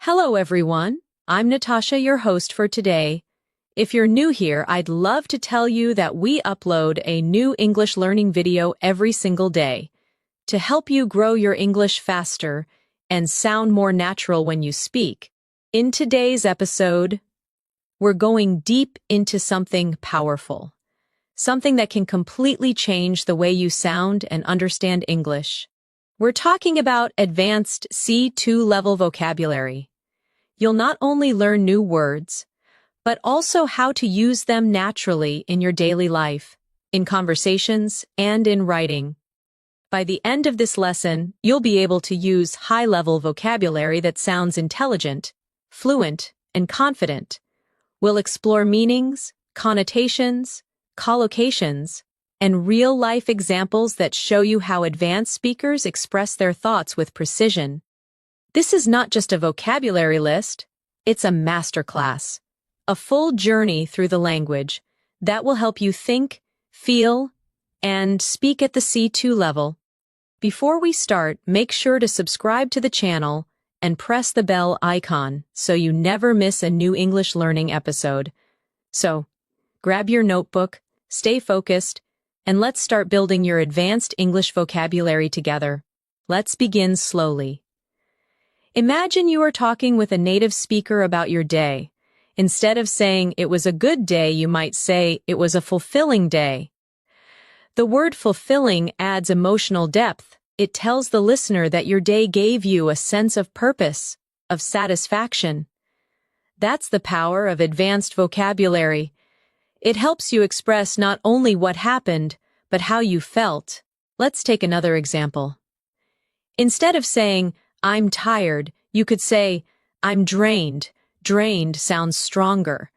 Hello everyone, I'm Natasha, your host for today. If you're new here, I'd love to tell you that we upload a new English learning video every single day to help you grow your English faster and sound more natural when you speak. In today's episode, we're going deep into something powerful, something that can completely change the way you sound and understand English. We're talking about advanced C2 level vocabulary. You'll not only learn new words, but also how to use them naturally in your daily life, in conversations, and in writing. By the end of this lesson, you'll be able to use high-level vocabulary that sounds intelligent, fluent, and confident. We'll explore meanings, connotations, collocations, and real-life examples that show you how advanced speakers express their thoughts with precision. This is not just a vocabulary list, it's a masterclass, a full journey through the language that will help you think, feel, and speak at the C2 level. Before we start, make sure to subscribe to the channel and press the bell icon so you never miss a new English learning episode. So, grab your notebook, stay focused, and let's start building your advanced English vocabulary together. Let's begin slowly. Imagine you are talking with a native speaker about your day. Instead of saying it was a good day, you might say it was a fulfilling day. The word fulfilling adds emotional depth. It tells the listener that your day gave you a sense of purpose, of satisfaction. That's the power of advanced vocabulary. It helps you express not only what happened, but how you felt. Let's take another example. Instead of saying, "I'm tired," you could say, "I'm drained." Drained sounds stronger.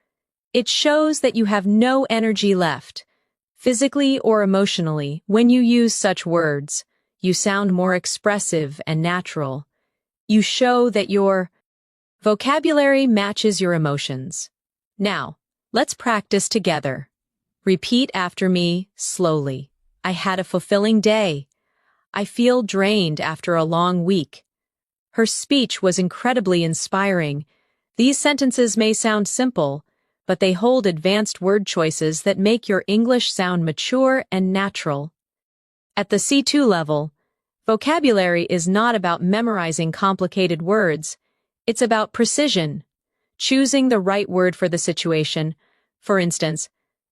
It shows that you have no energy left. Physically or emotionally, when you use such words, you sound more expressive and natural. You show that your vocabulary matches your emotions. Now, let's practice together. Repeat after me slowly. I had a fulfilling day. I feel drained after a long week. Her speech was incredibly inspiring. These sentences may sound simple, but they hold advanced word choices that make your English sound mature and natural. At the C2 level, vocabulary is not about memorizing complicated words. It's about precision, choosing the right word for the situation. For instance,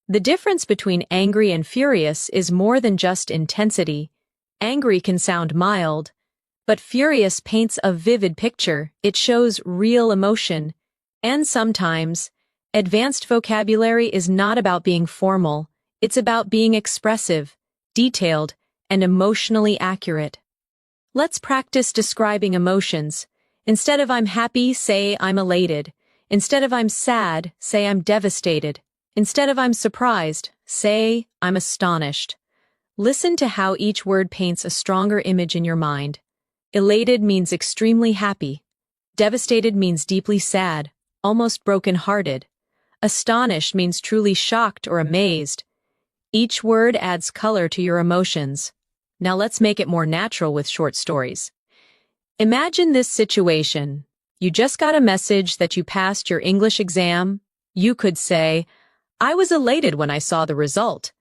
the difference between angry and furious is more than just intensity. Angry can sound mild, but furious paints a vivid picture. It shows real emotion. And sometimes, advanced vocabulary is not about being formal. It's about being expressive, detailed, and emotionally accurate. Let's practice describing emotions. Instead of "I'm happy," say "I'm elated." Instead of "I'm sad," say "I'm devastated." Instead of "I'm surprised," say "I'm astonished." Listen to how each word paints a stronger image in your mind. Elated means extremely happy. Devastated means deeply sad, almost broken-hearted. Astonished means truly shocked or amazed. Each word adds color to your emotions. Now let's make it more natural with short stories. Imagine this situation. You just got a message that you passed your English exam. You could say, "I was elated when I saw the result."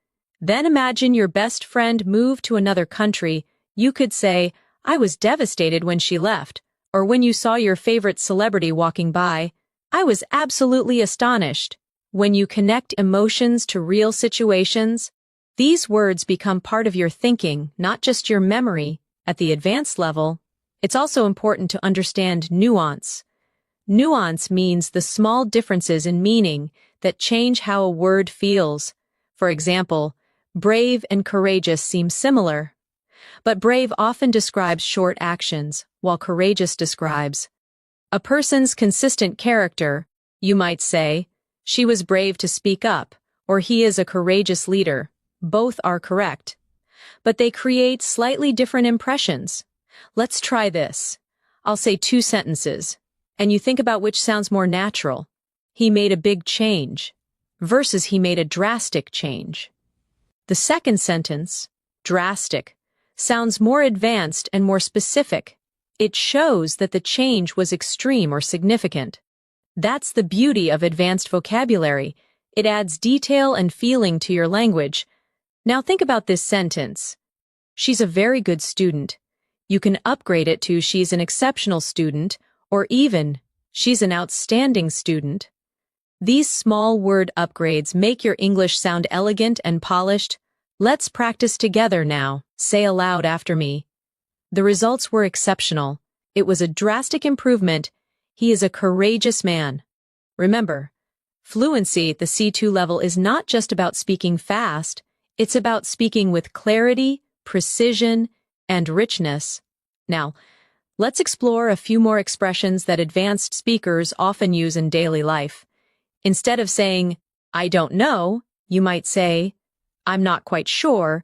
Then imagine your best friend moved to another country. You could say, "I was devastated when she left," or when you saw your favorite celebrity walking by, "I was absolutely astonished." When you connect emotions to real situations, these words become part of your thinking, not just your memory. At the advanced level, it's also important to understand nuance. Nuance means the small differences in meaning that change how a word feels. For example, brave and courageous seem similar, but brave often describes short actions, while courageous describes a person's consistent character. You might say, "She was brave to speak up," or "He is a courageous leader." Both are correct, but they create slightly different impressions. Let's try this. I'll say two sentences, and you think about which sounds more natural. "He made a big change," versus "He made a drastic change." The second sentence, drastic, sounds more advanced and more specific. It shows that the change was extreme or significant. That's the beauty of advanced vocabulary. It adds detail and feeling to your language. Now think about this sentence. She's a very good student. You can upgrade it to she's an exceptional student, or even she's an outstanding student. These small word upgrades make your English sound elegant and polished. Let's practice together now. Say aloud after me. The results were exceptional. It was a drastic improvement. He is a courageous man. Remember, fluency at the C2 level is not just about speaking fast, it's about speaking with clarity, precision, and richness. Now, let's explore a few more expressions that advanced speakers often use in daily life. Instead of saying, I don't know, you might say, I'm not quite sure.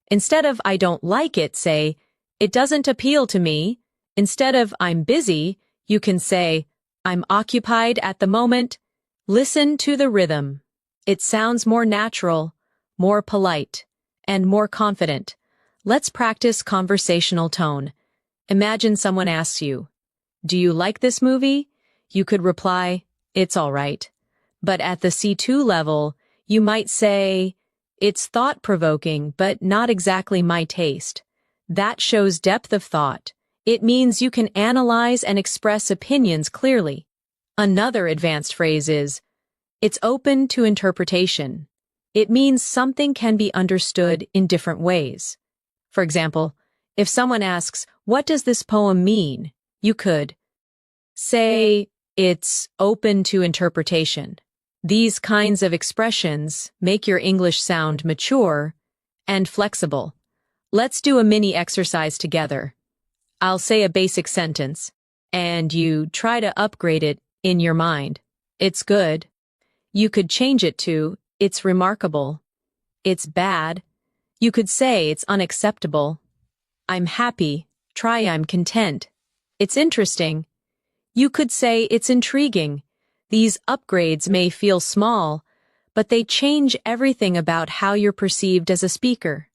Instead of I don't like it, say, it doesn't appeal to me. Instead of I'm busy, you can say, I'm occupied at the moment. Listen to the rhythm. It sounds more natural, more polite, and more confident. Let's practice conversational tone. Imagine someone asks you, do you like this movie? You could reply, it's all right. But at the C2 level, you might say, it's thought-provoking, but not exactly my taste. That shows depth of thought. It means you can analyze and express opinions clearly. Another advanced phrase is, it's open to interpretation. It means something can be understood in different ways. For example, if someone asks, what does this poem mean? You could say, it's open to interpretation. These kinds of expressions make your English sound mature and flexible. Let's do a mini exercise together. I'll say a basic sentence, and you try to upgrade it in your mind. It's good. You could change it to, it's remarkable. It's bad. You could say it's unacceptable. I'm happy. Try I'm content. It's interesting. You could say it's intriguing. These upgrades may feel small, but they change everything about how you're perceived as a speaker.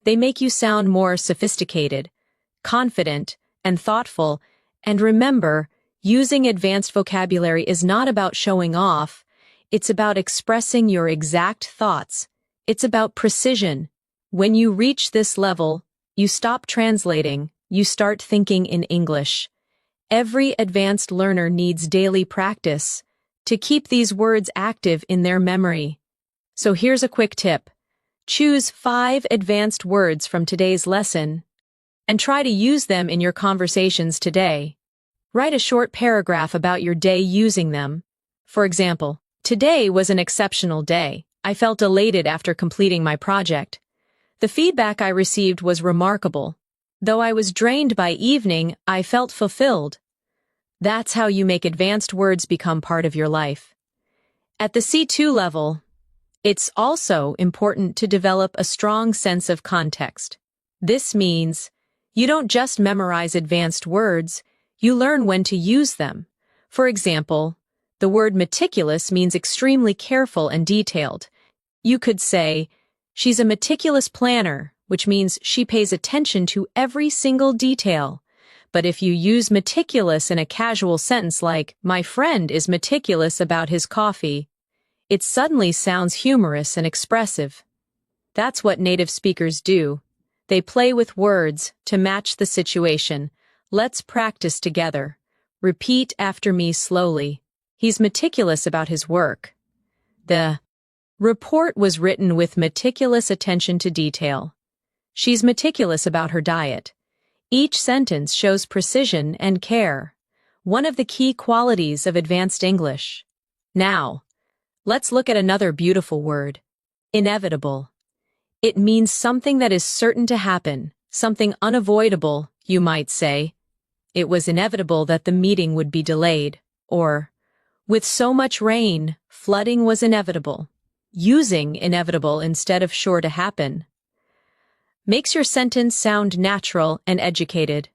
They make you sound more sophisticated, confident, and thoughtful. And remember, using advanced vocabulary is not about showing off. It's about expressing your exact thoughts. It's about precision. When you reach this level, you stop translating, you start thinking in English. Every advanced learner needs daily practice to keep these words active in their memory. So here's a quick tip. Choose 5 advanced words from today's lesson and try to use them in your conversations today. Write a short paragraph about your day using them. For example, today was an exceptional day. I felt elated after completing my project. The feedback I received was remarkable. Though I was drained by evening, I felt fulfilled. That's how you make advanced words become part of your life. At the C2 level, it's also important to develop a strong sense of context. This means you don't just memorize advanced words, you learn when to use them. For example, the word meticulous means extremely careful and detailed. You could say, she's a meticulous planner, which means she pays attention to every single detail. But if you use meticulous in a casual sentence like, my friend is meticulous about his coffee, it suddenly sounds humorous and expressive. That's what native speakers do. They play with words to match the situation. Let's practice together. Repeat after me slowly. He's meticulous about his work. The report was written with meticulous attention to detail. She's meticulous about her diet. Each sentence shows precision and care, one of the key qualities of advanced English. Now, let's look at another beautiful word, inevitable. It means something that is certain to happen, something unavoidable, you might say. It was inevitable that the meeting would be delayed, or, with so much rain, flooding was inevitable. Using inevitable instead of sure to happen makes your sentence sound natural and educated.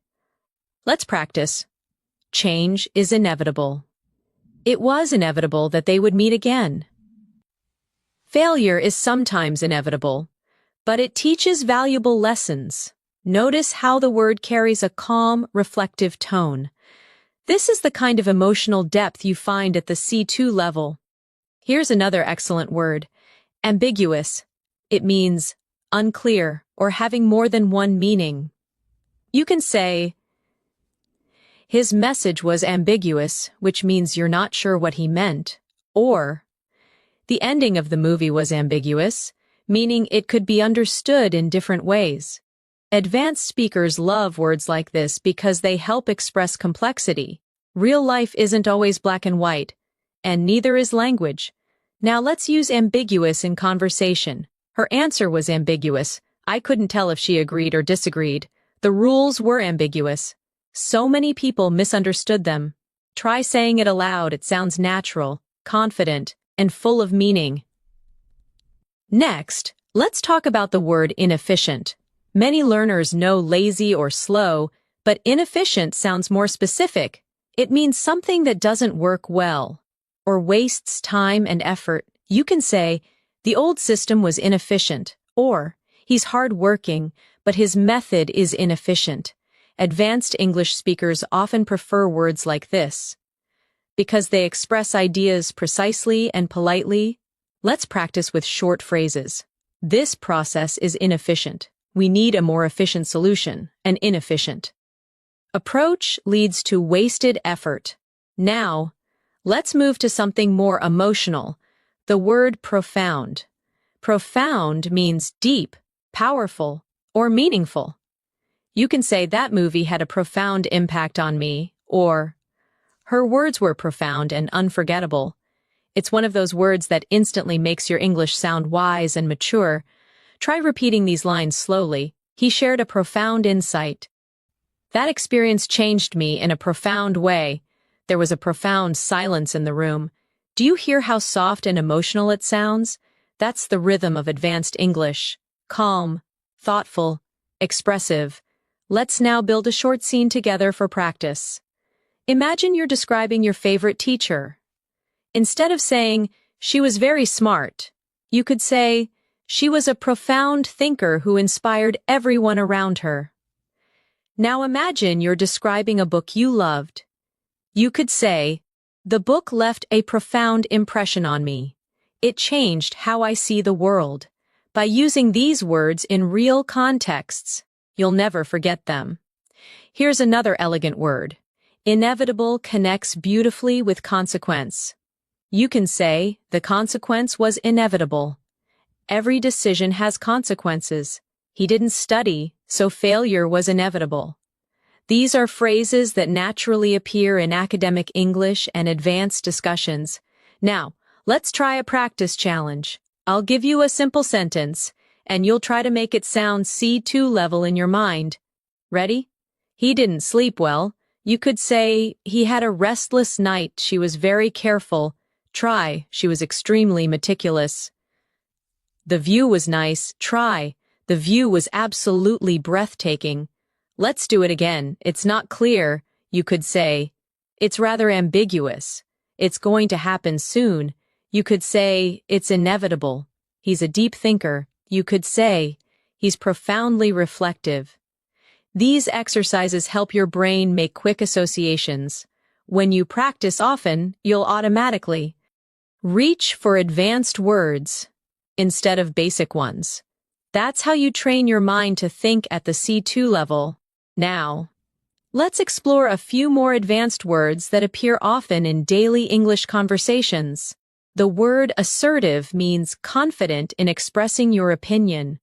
Let's practice. Change is inevitable. It was inevitable that they would meet again. Failure is sometimes inevitable, but it teaches valuable lessons. Notice how the word carries a calm, reflective tone. This is the kind of emotional depth you find at the C2 level. Here's another excellent word. Ambiguous. It means unclear or having more than one meaning. You can say, his message was ambiguous, which means you're not sure what he meant. Or, the ending of the movie was ambiguous, meaning it could be understood in different ways. Advanced speakers love words like this because they help express complexity. Real life isn't always black and white, and neither is language. Now let's use ambiguous in conversation. Her answer was ambiguous. I couldn't tell if she agreed or disagreed. The rules were ambiguous. So many people misunderstood them. Try saying it aloud. It sounds natural, confident, and full of meaning. Next, let's talk about the word inefficient. Many learners know lazy or slow, but inefficient sounds more specific. It means something that doesn't work well or wastes time and effort. You can say, the old system was inefficient, or he's hard-working, but his method is inefficient. Advanced English speakers often prefer words like this. Because they express ideas precisely and politely, let's practice with short phrases. This process is inefficient. We need a more efficient solution, an inefficient. Approach leads to wasted effort. Now, let's move to something more emotional. The word profound. Profound means deep, powerful, or meaningful. You can say that movie had a profound impact on me, or her words were profound and unforgettable. It's one of those words that instantly makes your English sound wise and mature. Try repeating these lines slowly. He shared a profound insight. That experience changed me in a profound way. There was a profound silence in the room. Do you hear how soft and emotional it sounds? That's the rhythm of advanced English. Calm, thoughtful, expressive. Let's now build a short scene together for practice. Imagine you're describing your favorite teacher. Instead of saying, she was very smart, you could say, she was a profound thinker who inspired everyone around her. Now imagine you're describing a book you loved. You could say, the book left a profound impression on me. It changed how I see the world. By using these words in real contexts, you'll never forget them. Here's another elegant word. Inevitable connects beautifully with consequence. You can say, the consequence was inevitable. Every decision has consequences. He didn't study, so failure was inevitable. These are phrases that naturally appear in academic English and advanced discussions. Now, let's try a practice challenge. I'll give you a simple sentence, and you'll try to make it sound C2 level in your mind. Ready? He didn't sleep well. You could say, he had a restless night. She was very careful. Try, she was extremely meticulous. The view was nice. Try, the view was absolutely breathtaking. Let's do it again. It's not clear. You could say, it's rather ambiguous. It's going to happen soon. You could say, it's inevitable. He's a deep thinker. You could say, he's profoundly reflective. These exercises help your brain make quick associations. When you practice often, you'll automatically reach for advanced words instead of basic ones. That's how you train your mind to think at the C2 level. Now, let's explore a few more advanced words that appear often in daily English conversations. The word assertive means confident in expressing your opinion.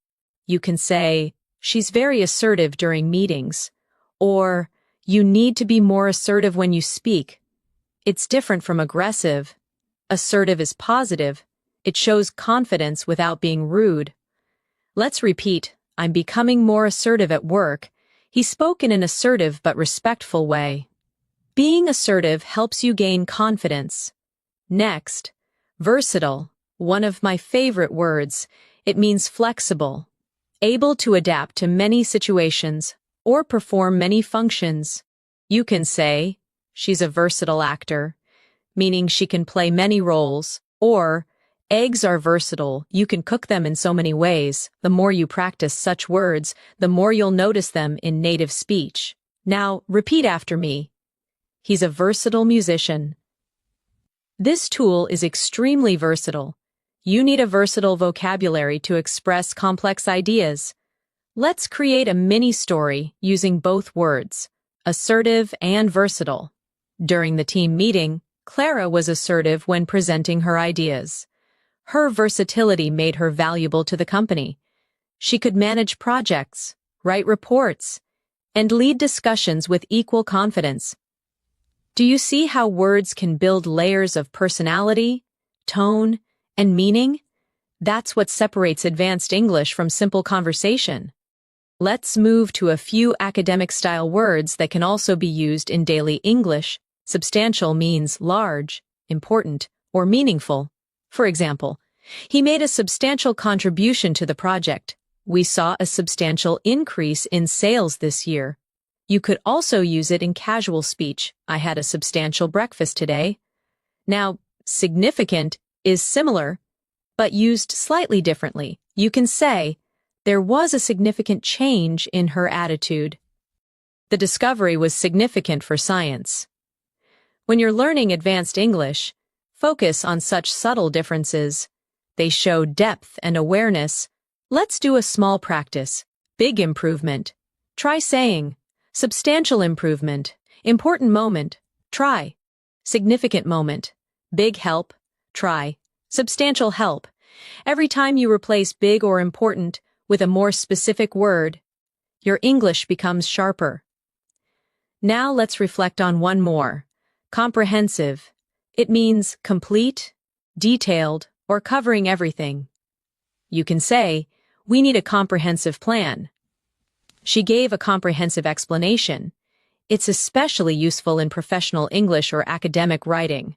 You can say, she's very assertive during meetings, or you need to be more assertive when you speak. It's different from aggressive. Assertive is positive. It shows confidence without being rude. Let's repeat, I'm becoming more assertive at work. He spoke in an assertive but respectful way. Being assertive helps you gain confidence. Next, versatile, one of my favorite words. It means flexible, able to adapt to many situations or perform many functions. You can say, she's a versatile actor, meaning she can play many roles, or Eggs are versatile. You can cook them in so many ways. The more you practice such words, the more you'll notice them in native speech. Now, repeat after me. He's a versatile musician. This tool is extremely versatile. You need a versatile vocabulary to express complex ideas. Let's create a mini story using both words, assertive and versatile. During the team meeting, Clara was assertive when presenting her ideas. Her versatility made her valuable to the company. She could manage projects, write reports, and lead discussions with equal confidence. Do you see how words can build layers of personality, tone, and meaning? That's what separates advanced English from simple conversation. Let's move to a few academic-style words that can also be used in daily English. Substantial means large, important, or meaningful. For example, he made a substantial contribution to the project. We saw a substantial increase in sales this year. You could also use it in casual speech. I had a substantial breakfast today. Now, significant is similar, but used slightly differently. You can say, there was a significant change in her attitude. The discovery was significant for science. When you're learning advanced English, focus on such subtle differences. They show depth and awareness. Let's do a small practice. Big improvement. Try saying, substantial improvement. Important moment. Try. Significant moment. Big help. Try. Substantial help. Every time you replace big or important with a more specific word, your English becomes sharper. Now let's reflect on one more. Comprehensive. It means complete, detailed, or covering everything. You can say, we need a comprehensive plan. She gave a comprehensive explanation. It's especially useful in professional English or academic writing.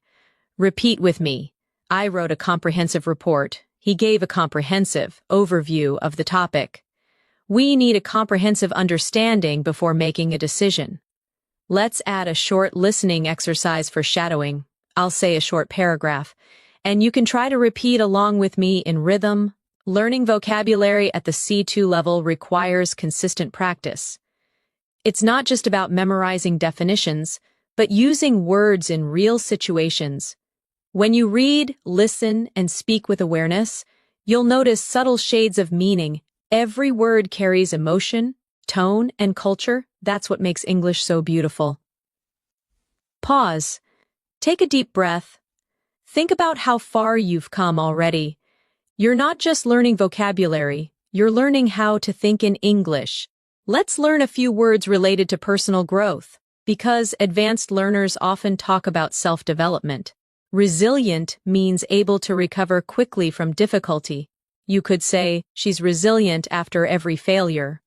Repeat with me. I wrote a comprehensive report. He gave a comprehensive overview of the topic. We need a comprehensive understanding before making a decision. Let's add a short listening exercise for shadowing. I'll say a short paragraph, and you can try to repeat along with me in rhythm. Learning vocabulary at the C2 level requires consistent practice. It's not just about memorizing definitions, but using words in real situations. When you read, listen, and speak with awareness, you'll notice subtle shades of meaning. Every word carries emotion, tone, and culture. That's what makes English so beautiful. Pause. Take a deep breath. Think about how far you've come already. You're not just learning vocabulary, you're learning how to think in English. Let's learn a few words related to personal growth, because advanced learners often talk about self-development. Resilient means able to recover quickly from difficulty. You could say, she's resilient after every failure.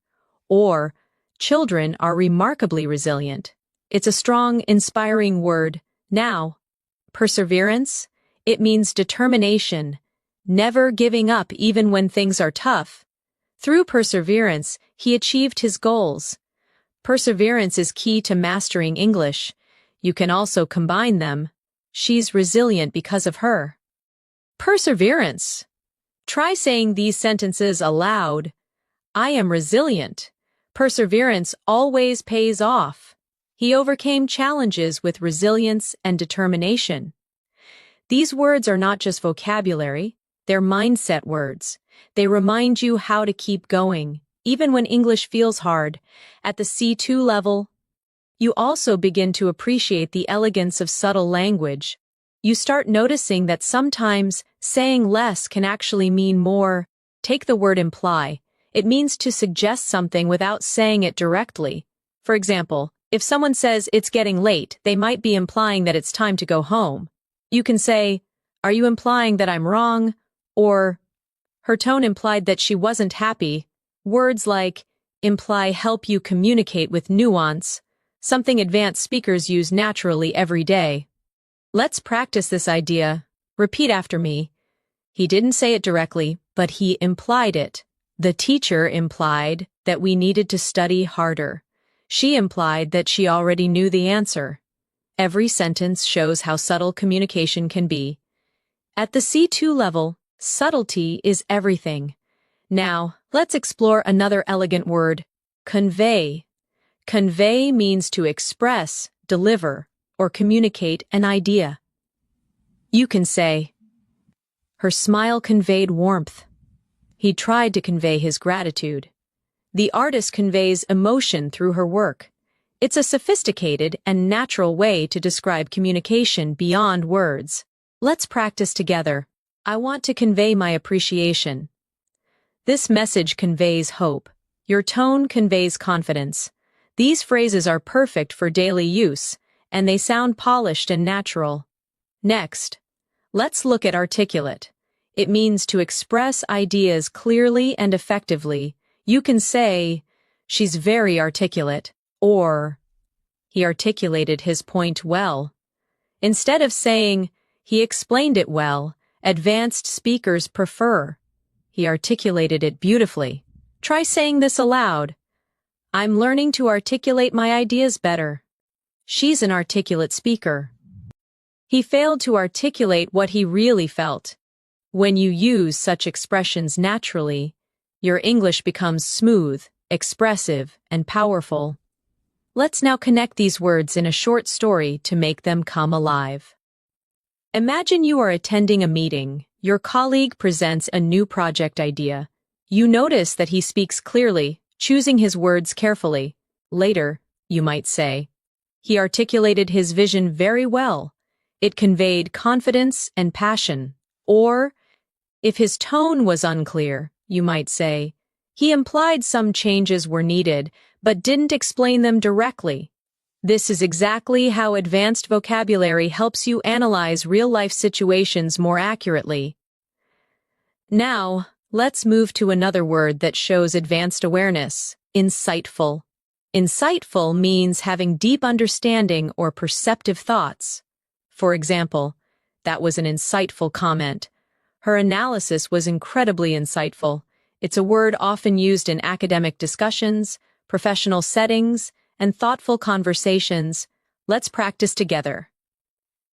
Or, children are remarkably resilient. It's a strong, inspiring word. Now, perseverance, it means determination, never giving up even when things are tough. Through perseverance, he achieved his goals. Perseverance is key to mastering English. You can also combine them. She's resilient because of her. Perseverance. Try saying these sentences aloud. I am resilient. Perseverance always pays off. He overcame challenges with resilience and determination. These words are not just vocabulary, they're mindset words. They remind you how to keep going, even when English feels hard. At the C2 level, you also begin to appreciate the elegance of subtle language. You start noticing that sometimes saying less can actually mean more. Take the word imply. It means to suggest something without saying it directly. For example, if someone says it's getting late, they might be implying that it's time to go home. You can say, are you implying that I'm wrong? Or, her tone implied that she wasn't happy. Words like imply help you communicate with nuance, something advanced speakers use naturally every day. Let's practice this idea. Repeat after me. He didn't say it directly, but he implied it. The teacher implied that we needed to study harder. She implied that she already knew the answer. Every sentence shows how subtle communication can be. At the C2 level, subtlety is everything. Now, let's explore another elegant word, convey. Convey means to express, deliver, or communicate an idea. You can say, her smile conveyed warmth. He tried to convey his gratitude. The artist conveys emotion through her work. It's a sophisticated and natural way to describe communication beyond words. Let's practice together. I want to convey my appreciation. This message conveys hope. Your tone conveys confidence. These phrases are perfect for daily use, and they sound polished and natural. Next, let's look at articulate. It means to express ideas clearly and effectively. You can say, she's very articulate, or he articulated his point well. Instead of saying, he explained it well, advanced speakers prefer, he articulated it beautifully. Try saying this aloud. I'm learning to articulate my ideas better. She's an articulate speaker. He failed to articulate what he really felt. When you use such expressions naturally, your English becomes smooth, expressive, and powerful. Let's now connect these words in a short story to make them come alive. Imagine you are attending a meeting. Your colleague presents a new project idea. You notice that he speaks clearly, choosing his words carefully. Later, you might say, he articulated his vision very well. It conveyed confidence and passion. Or, if his tone was unclear, you might say, he implied some changes were needed, but didn't explain them directly. This is exactly how advanced vocabulary helps you analyze real-life situations more accurately. Now, let's move to another word that shows advanced awareness, insightful. Insightful means having deep understanding or perceptive thoughts. For example, that was an insightful comment. Her analysis was incredibly insightful. It's a word often used in academic discussions, professional settings, and thoughtful conversations. Let's practice together.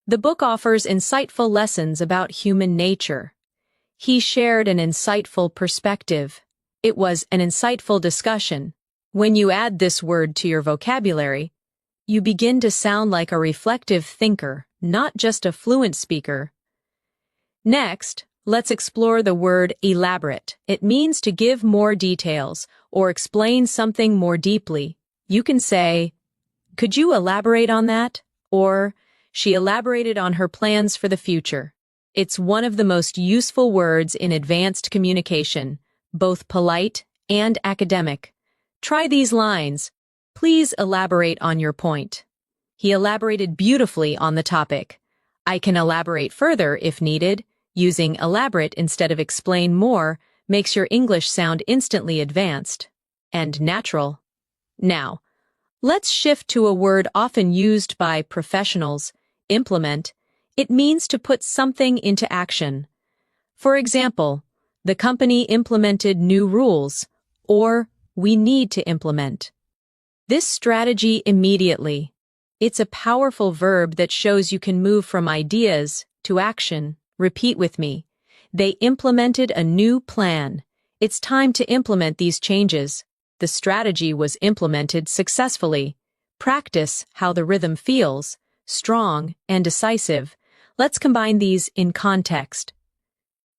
The book offers insightful lessons about human nature. He shared an insightful perspective. It was an insightful discussion. When you add this word to your vocabulary, you begin to sound like a reflective thinker, not just a fluent speaker. Next, let's explore the word elaborate. It means to give more details or explain something more deeply. You can say, could you elaborate on that? Or, she elaborated on her plans for the future. It's one of the most useful words in advanced communication, both polite and academic. Try these lines. Please elaborate on your point. He elaborated beautifully on the topic. I can elaborate further if needed. Using elaborate instead of explain more makes your English sound instantly advanced and natural. Now, let's shift to a word often used by professionals, implement. It means to put something into action. For example, the company implemented new rules, or we need to implement this strategy immediately. It's a powerful verb that shows you can move from ideas to action. Repeat with me. They implemented a new plan. It's time to implement these changes. The strategy was implemented successfully. Practice how the rhythm feels, strong and decisive. Let's combine these in context.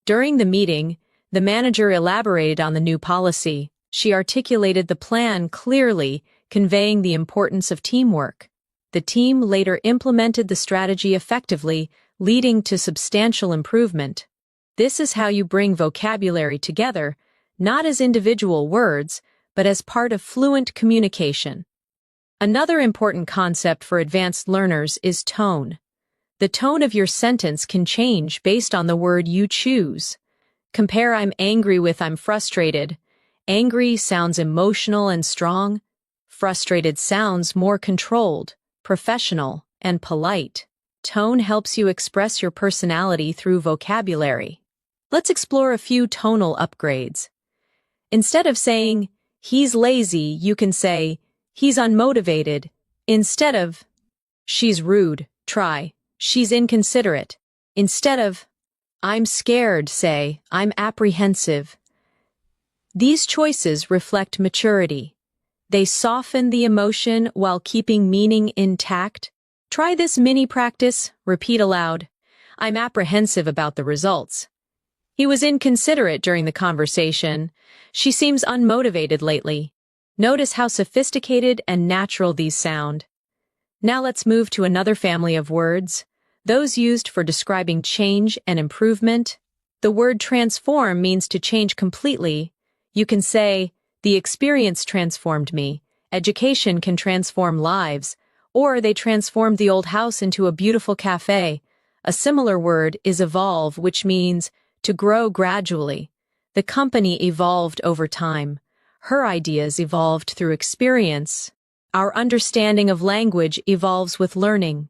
During the meeting, the manager elaborated on the new policy. She articulated the plan clearly, conveying the importance of teamwork. The team later implemented the strategy effectively, leading to substantial improvement. This is how you bring vocabulary together, not as individual words, but as part of fluent communication. Another important concept for advanced learners is tone. The tone of your sentence can change based on the word you choose. Compare I'm angry with I'm frustrated. Angry sounds emotional and strong. Frustrated sounds more controlled, professional, and polite. Tone helps you express your personality through vocabulary. Let's explore a few tonal upgrades. Instead of saying, he's lazy, you can say, he's unmotivated. Instead of, she's rude, try, she's inconsiderate. Instead of, I'm scared, say, I'm apprehensive. These choices reflect maturity. They soften the emotion while keeping meaning intact. Try this mini practice, repeat aloud. I'm apprehensive about the results. He was inconsiderate during the conversation. She seems unmotivated lately. Notice how sophisticated and natural these sound. Now let's move to another family of words, those used for describing change and improvement. The word transform means to change completely. You can say, the experience transformed me. Education can transform lives. Or they transformed the old house into a beautiful cafe. A similar word is evolve, which means to grow gradually. The company evolved over time. Her ideas evolved through experience. Our understanding of language evolves with learning.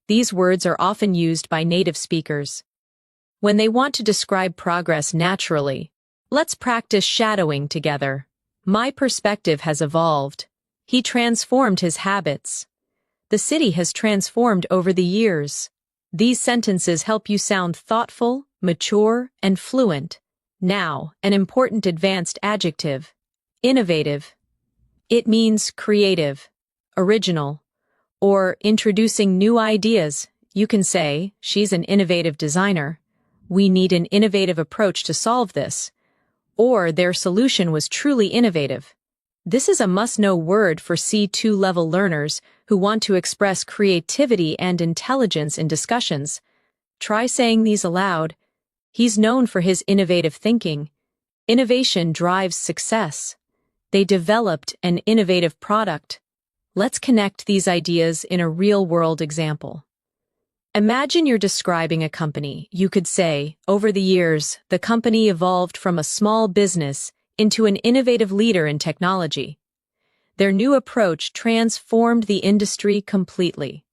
These words are often used by native speakers when they want to describe progress naturally. Let's practice shadowing together. My perspective has evolved. He transformed his habits. The city has transformed over the years. These sentences help you sound thoughtful, mature, and fluent. Now, an important advanced adjective. Innovative. It means creative, original, or introducing new ideas. You can say, she's an innovative designer. We need an innovative approach to solve this. Or their solution was truly innovative. This is a must-know word for C2 level learners who want to express creativity and intelligence in discussions. Try saying these aloud. He's known for his innovative thinking. Innovation drives success. They developed an innovative product. Let's connect these ideas in a real-world example. Imagine you're describing a company. You could say, over the years, the company evolved from a small business into an innovative leader in technology. Their new approach transformed the industry completely.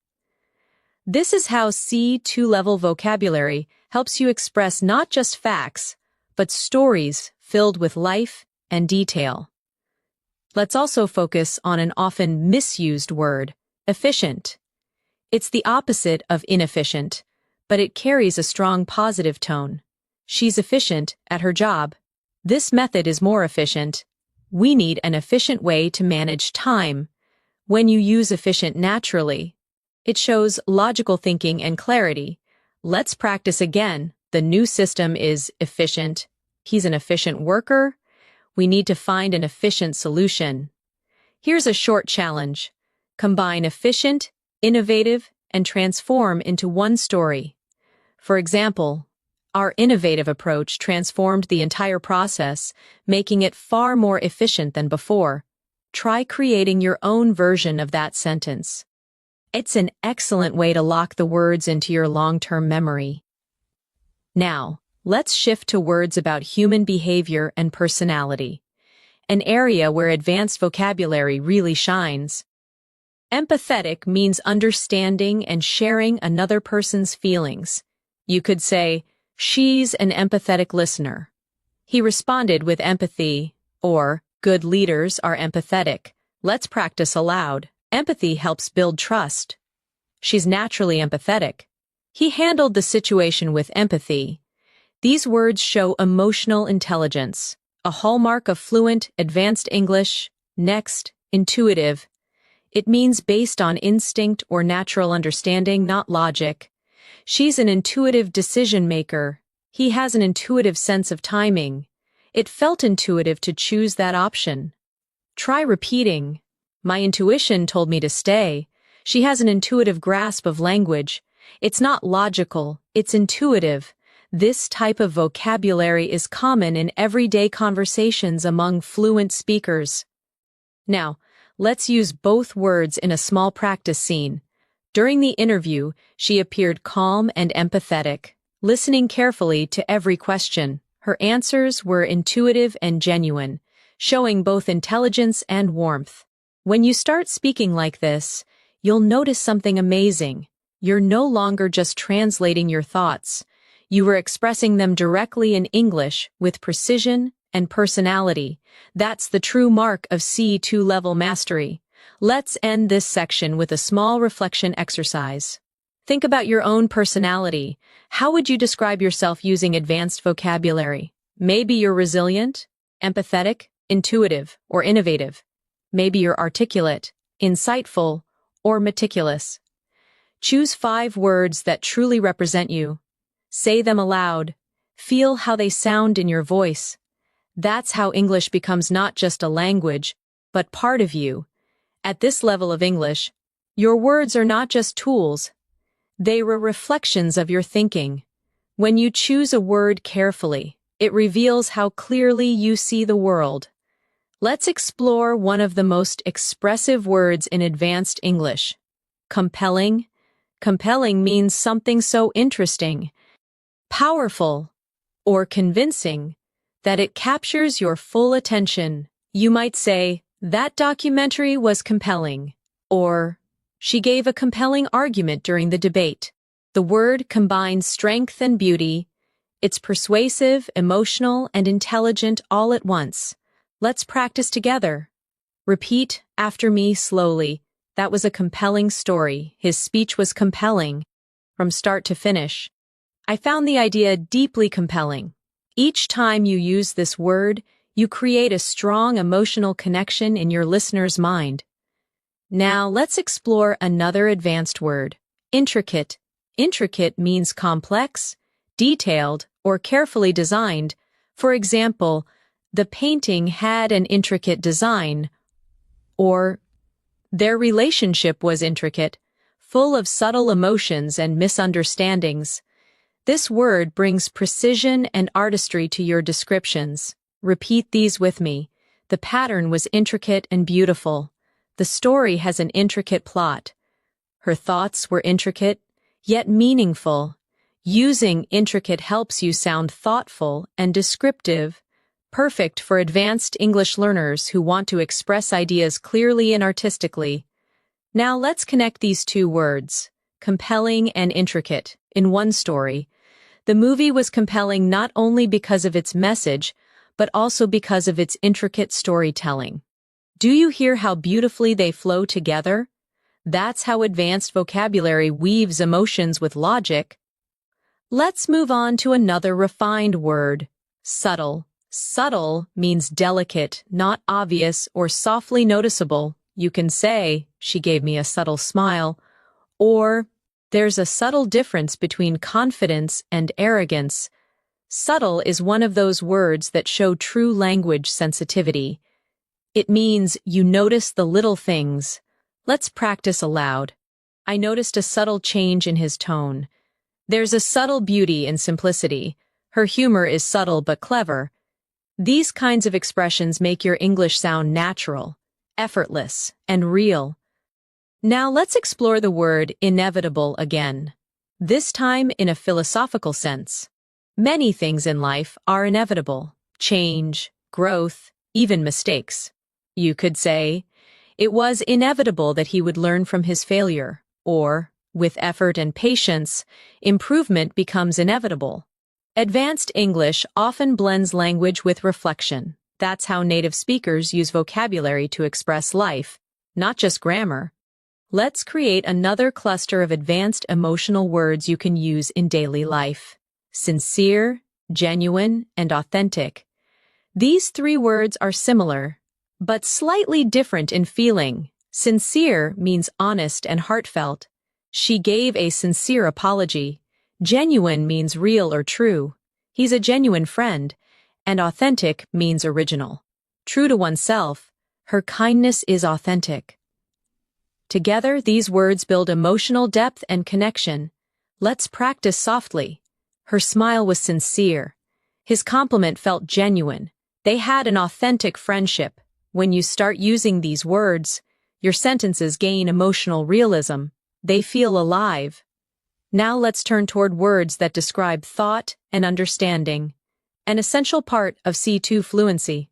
This is how C2 level vocabulary helps you express not just facts, but stories filled with life and detail. Let's also focus on an often misused word, efficient. It's the opposite of inefficient, but it carries a strong positive tone. She's efficient at her job. This method is more efficient. We need an efficient way to manage time. When you use efficient naturally, it shows logical thinking and clarity. Let's practice again. The new system is efficient. He's an efficient worker. We need to find an efficient solution. Here's a short challenge. Combine efficient, innovative, and transform into one story. For example, our innovative approach transformed the entire process, making it far more efficient than before. Try creating your own version of that sentence. It's an excellent way to lock the words into your long-term memory. Now, let's shift to words about human behavior and personality, an area where advanced vocabulary really shines. Empathetic means understanding and sharing another person's feelings. You could say, she's an empathetic listener. He responded with empathy, or good leaders are empathetic. Let's practice aloud. Empathy helps build trust. She's naturally empathetic. He handled the situation with empathy. These words show emotional intelligence, a hallmark of fluent, advanced English. Next, intuitive. It means based on instinct or natural understanding, not logic. She's an intuitive decision maker. He has an intuitive sense of timing. It felt intuitive to choose that option. Try repeating. My intuition told me to stay. She has an intuitive grasp of language. It's not logical, it's intuitive. This type of vocabulary is common in everyday conversations among fluent speakers. Now, let's use both words in a small practice scene. During the interview, she appeared calm and empathetic, listening carefully to every question. Her answers were intuitive and genuine, showing both intelligence and warmth. When you start speaking like this, you'll notice something amazing. You're no longer just translating your thoughts. You were expressing them directly in English with precision and personality. That's the true mark of C2 level mastery. Let's end this section with a small reflection exercise. Think about your own personality. How would you describe yourself using advanced vocabulary? Maybe you're resilient, empathetic, intuitive, or innovative. Maybe you're articulate, insightful, or meticulous. Choose 5 words that truly represent you. Say them aloud. Feel how they sound in your voice. That's how English becomes not just a language, but part of you. At this level of English, your words are not just tools. They are reflections of your thinking. When you choose a word carefully, it reveals how clearly you see the world. Let's explore one of the most expressive words in advanced English. Compelling. Compelling means something so interesting, powerful, or convincing that it captures your full attention. You might say, "That documentary was compelling," or "She gave a compelling argument during the debate." The word combines strength and beauty. It's persuasive, emotional, and intelligent all at once. Let's practice together. Repeat after me slowly. That was a compelling story. His speech was compelling, from start to finish. I found the idea deeply compelling. Each time you use this word, you create a strong emotional connection in your listener's mind. Now, let's explore another advanced word, intricate. Intricate means complex, detailed, or carefully designed. For example, the painting had an intricate design, or their relationship was intricate, full of subtle emotions and misunderstandings. This word brings precision and artistry to your descriptions. Repeat these with me. The pattern was intricate and beautiful. The story has an intricate plot. Her thoughts were intricate, yet meaningful. Using intricate helps you sound thoughtful and descriptive, perfect for advanced English learners who want to express ideas clearly and artistically. Now let's connect these 2 words, compelling and intricate, in one story. The movie was compelling not only because of its message, but also because of its intricate storytelling. Do you hear how beautifully they flow together? That's how advanced vocabulary weaves emotions with logic. Let's move on to another refined word, subtle. Subtle means delicate, not obvious, or softly noticeable. You can say, "She gave me a subtle smile," or "There's a subtle difference between confidence and arrogance." Subtle is one of those words that show true language sensitivity. It means you notice the little things. Let's practice aloud. I noticed a subtle change in his tone. There's a subtle beauty in simplicity. Her humor is subtle but clever. These kinds of expressions make your English sound natural, effortless, and real. Now let's explore the word inevitable again, this time in a philosophical sense. Many things in life are inevitable: change, growth, even mistakes. You could say, "It was inevitable that he would learn from his failure," or, "With effort and patience, improvement becomes inevitable." Advanced English often blends language with reflection. That's how native speakers use vocabulary to express life, not just grammar. Let's create another cluster of advanced emotional words you can use in daily life. Sincere, genuine, and authentic. These 3 words are similar, but slightly different in feeling. Sincere means honest and heartfelt. She gave a sincere apology. Genuine means real or true. He's a genuine friend. And authentic means original. True to oneself. Her kindness is authentic. Together, these words build emotional depth and connection. Let's practice softly. Her smile was sincere. His compliment felt genuine. They had an authentic friendship. When you start using these words, your sentences gain emotional realism. They feel alive. Now let's turn toward words that describe thought and understanding, an essential part of C2 fluency.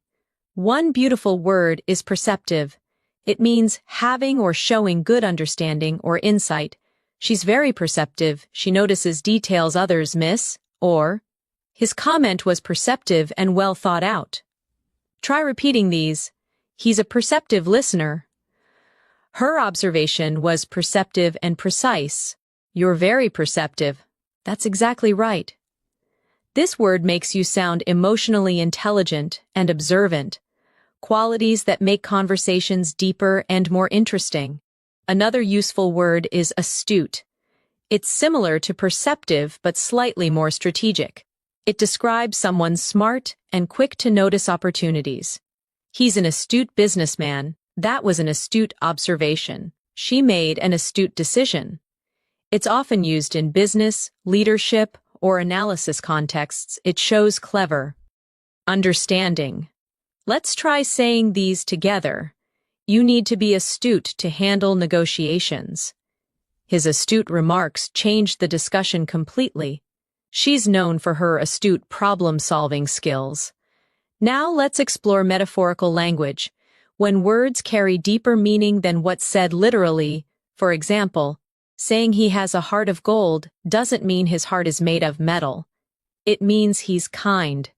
One beautiful word is perceptive. It means having or showing good understanding or insight. She's very perceptive. She notices details others miss, or his comment was perceptive and well thought out. Try repeating these. He's a perceptive listener. Her observation was perceptive and precise. You're very perceptive. That's exactly right. This word makes you sound emotionally intelligent and observant, qualities that make conversations deeper and more interesting. Another useful word is astute. It's similar to perceptive but slightly more strategic. It describes someone smart and quick to notice opportunities. He's an astute businessman. That was an astute observation. She made an astute decision. It's often used in business, leadership, or analysis contexts. It shows clever. Understanding. Let's try saying these together. You need to be astute to handle negotiations. His astute remarks changed the discussion completely. She's known for her astute problem-solving skills. Now let's explore metaphorical language. When words carry deeper meaning than what's said literally, for example, saying he has a heart of gold doesn't mean his heart is made of metal. It means he's kind.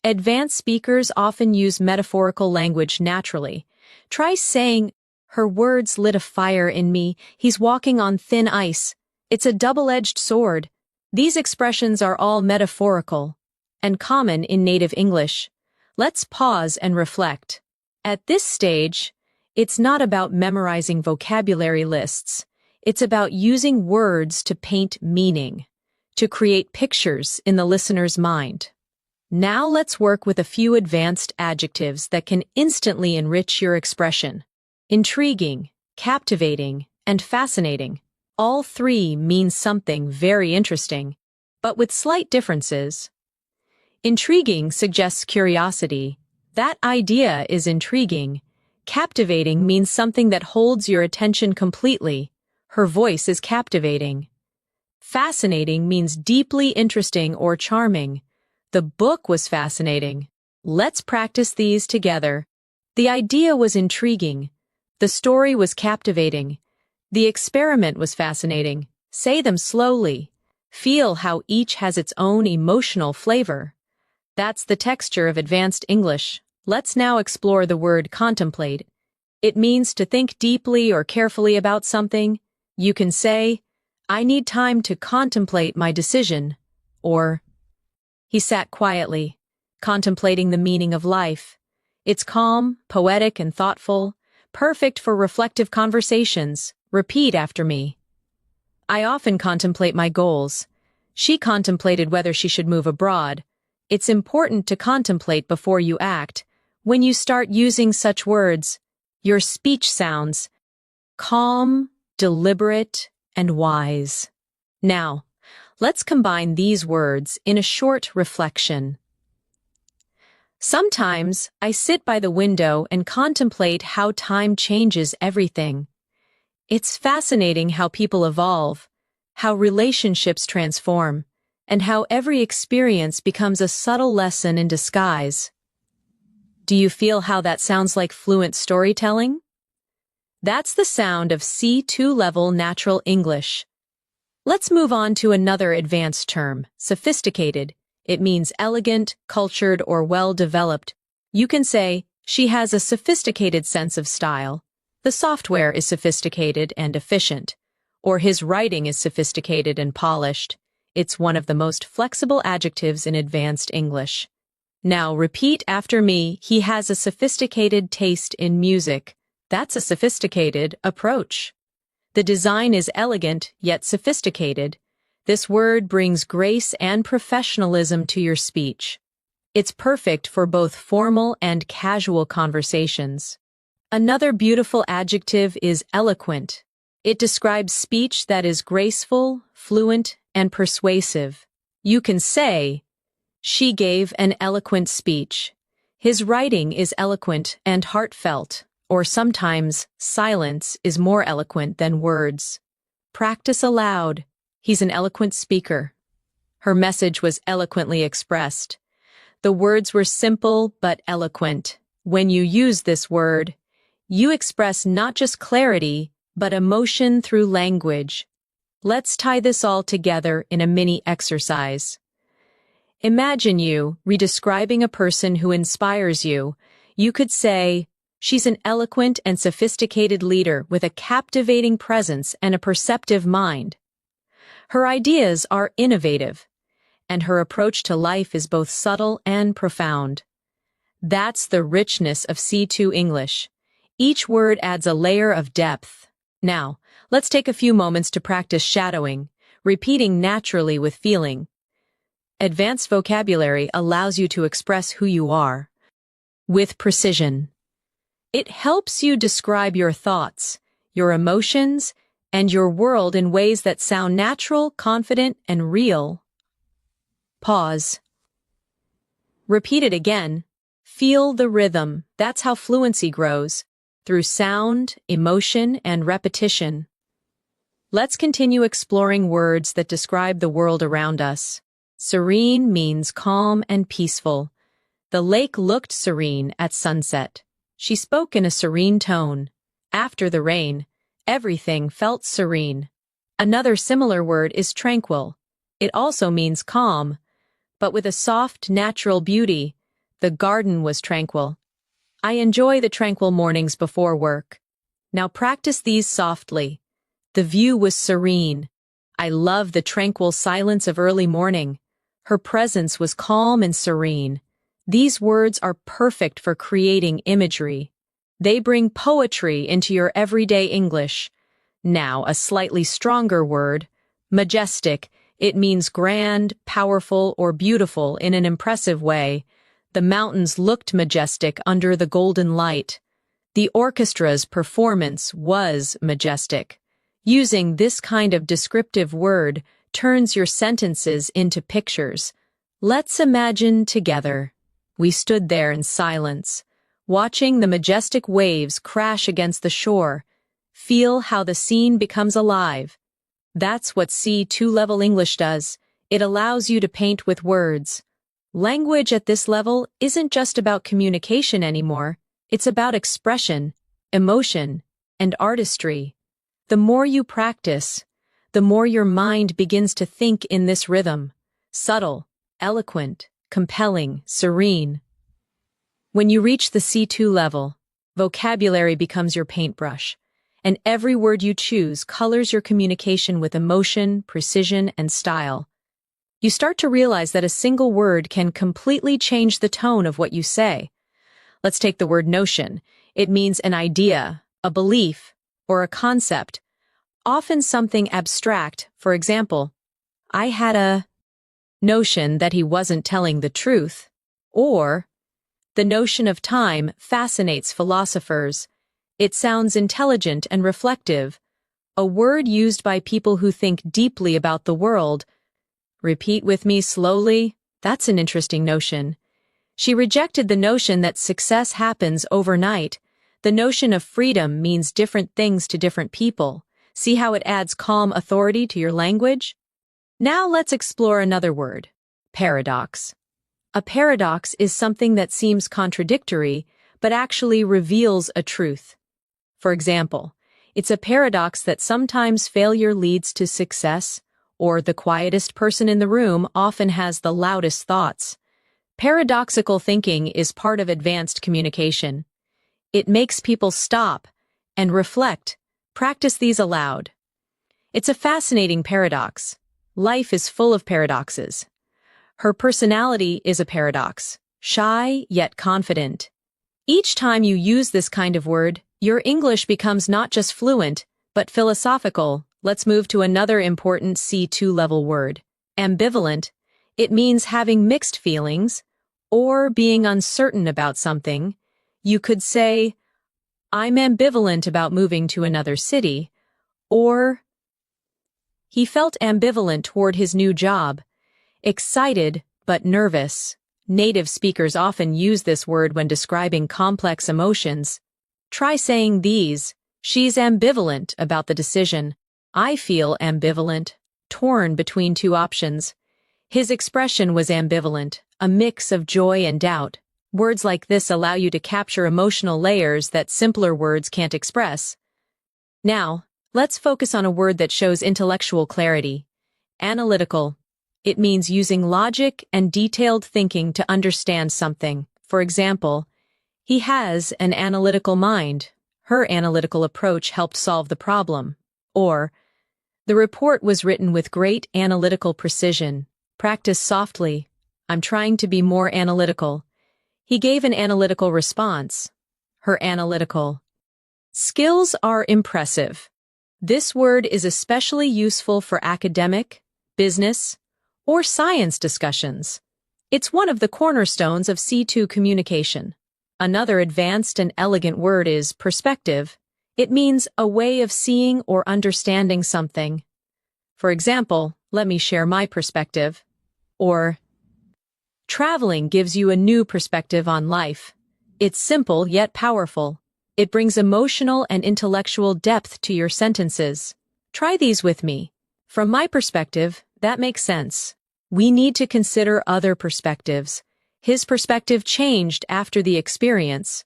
Advanced speakers often use metaphorical language naturally. Try saying, her words lit a fire in me. He's walking on thin ice. It's a double-edged sword. These expressions are all metaphorical and common in native English. Let's pause and reflect. At this stage, it's not about memorizing vocabulary lists. It's about using words to paint meaning, to create pictures in the listener's mind. Now let's work with a few advanced adjectives that can instantly enrich your expression. Intriguing, captivating, and fascinating. All three mean something very interesting, but with slight differences. Intriguing suggests curiosity. That idea is intriguing. Captivating means something that holds your attention completely. Her voice is captivating. Fascinating means deeply interesting or charming. The book was fascinating. Let's practice these together. The idea was intriguing. The story was captivating. The experiment was fascinating. Say them slowly. Feel how each has its own emotional flavor. That's the texture of advanced English. Let's now explore the word contemplate. It means to think deeply or carefully about something. You can say, I need time to contemplate my decision, or he sat quietly, contemplating the meaning of life. It's calm, poetic, and thoughtful, perfect for reflective conversations. Repeat after me. I often contemplate my goals. She contemplated whether she should move abroad. It's important to contemplate before you act. When you start using such words, your speech sounds calm, deliberate, and wise. Now, let's combine these words in a short reflection. Sometimes I sit by the window and contemplate how time changes everything. It's fascinating how people evolve, how relationships transform, and how every experience becomes a subtle lesson in disguise. Do you feel how that sounds like fluent storytelling? That's the sound of C2 level natural English. Let's move on to another advanced term, sophisticated. It means elegant, cultured, or well-developed. You can say, she has a sophisticated sense of style. The software is sophisticated and efficient. Or his writing is sophisticated and polished. It's one of the most flexible adjectives in advanced English. Now repeat after me, he has a sophisticated taste in music. That's a sophisticated approach. The design is elegant, yet sophisticated. This word brings grace and professionalism to your speech. It's perfect for both formal and casual conversations. Another beautiful adjective is eloquent. It describes speech that is graceful, fluent, and persuasive. You can say, she gave an eloquent speech. His writing is eloquent and heartfelt, or sometimes silence is more eloquent than words. Practice aloud. He's an eloquent speaker. Her message was eloquently expressed. The words were simple but eloquent. When you use this word, you express not just clarity, but emotion through language. Let's tie this all together in a mini exercise. Imagine you redescribing a person who inspires you. You could say, she's an eloquent and sophisticated leader with a captivating presence and a perceptive mind. Her ideas are innovative, and her approach to life is both subtle and profound. That's the richness of C2 English. Each word adds a layer of depth. Now, let's take a few moments to practice shadowing, repeating naturally with feeling. Advanced vocabulary allows you to express who you are with precision. It helps you describe your thoughts, your emotions, and your world in ways that sound natural, confident, and real. Pause. Repeat it again. Feel the rhythm. That's how fluency grows, through sound, emotion, and repetition. Let's continue exploring words that describe the world around us. Serene means calm and peaceful. The lake looked serene at sunset. She spoke in a serene tone. After the rain, everything felt serene. Another similar word is tranquil. It also means calm, but with a soft, natural beauty. The garden was tranquil. I enjoy the tranquil mornings before work. Now practice these softly. The view was serene. I love the tranquil silence of early morning. Her presence was calm and serene. These words are perfect for creating imagery. They bring poetry into your everyday English. Now, a slightly stronger word, majestic. It means grand, powerful, or beautiful in an impressive way. The mountains looked majestic under the golden light. The orchestra's performance was majestic. Using this kind of descriptive word turns your sentences into pictures. Let's imagine together. We stood there in silence, watching the majestic waves crash against the shore. Feel how the scene becomes alive. That's what C2 level English does. It allows you to paint with words. Language at this level isn't just about communication anymore. It's about expression, emotion, and artistry. The more you practice, the more your mind begins to think in this rhythm. Subtle, eloquent, compelling, serene. When you reach the C2 level, vocabulary becomes your paintbrush, and every word you choose colors your communication with emotion, precision, and style. You start to realize that a single word can completely change the tone of what you say. Let's take the word notion. It means an idea, a belief, or a concept, often something abstract. For example, I had a notion that he wasn't telling the truth, or the notion of time fascinates philosophers. It sounds intelligent and reflective, a word used by people who think deeply about the world. Repeat with me slowly. That's an interesting notion. She rejected the notion that success happens overnight. The notion of freedom means different things to different people. See how it adds calm authority to your language? Now let's explore another word, paradox. A paradox is something that seems contradictory, but actually reveals a truth. For example, it's a paradox that sometimes failure leads to success, or the quietest person in the room often has the loudest thoughts. Paradoxical thinking is part of advanced communication. It makes people stop and reflect. Practice these aloud. It's a fascinating paradox. Life is full of paradoxes. Her personality is a paradox, shy yet confident. Each time you use this kind of word, your English becomes not just fluent, but philosophical. Let's move to another important C2 level word, ambivalent. It means having mixed feelings or being uncertain about something. You could say, I'm ambivalent about moving to another city, or he felt ambivalent toward his new job. Excited but nervous. Native speakers often use this word when describing complex emotions. Try saying these. She's ambivalent about the decision. I feel ambivalent, torn between two options. His expression was ambivalent, a mix of joy and doubt. Words like this allow you to capture emotional layers that simpler words can't express. Now, let's focus on a word that shows intellectual clarity. Analytical. It means using logic and detailed thinking to understand something. For example, he has an analytical mind. Her analytical approach helped solve the problem. Or, The report was written with great analytical precision. Practice softly. I'm trying to be more analytical. He gave an analytical response. Her analytical skills are impressive. This word is especially useful for academic, business, or science discussions. It's one of the cornerstones of C2 communication. Another advanced and elegant word is perspective. It means a way of seeing or understanding something. For example, let me share my perspective. Or, traveling gives you a new perspective on life. It's simple yet powerful. It brings emotional and intellectual depth to your sentences. Try these with me. From my perspective, that makes sense. We need to consider other perspectives. His perspective changed after the experience.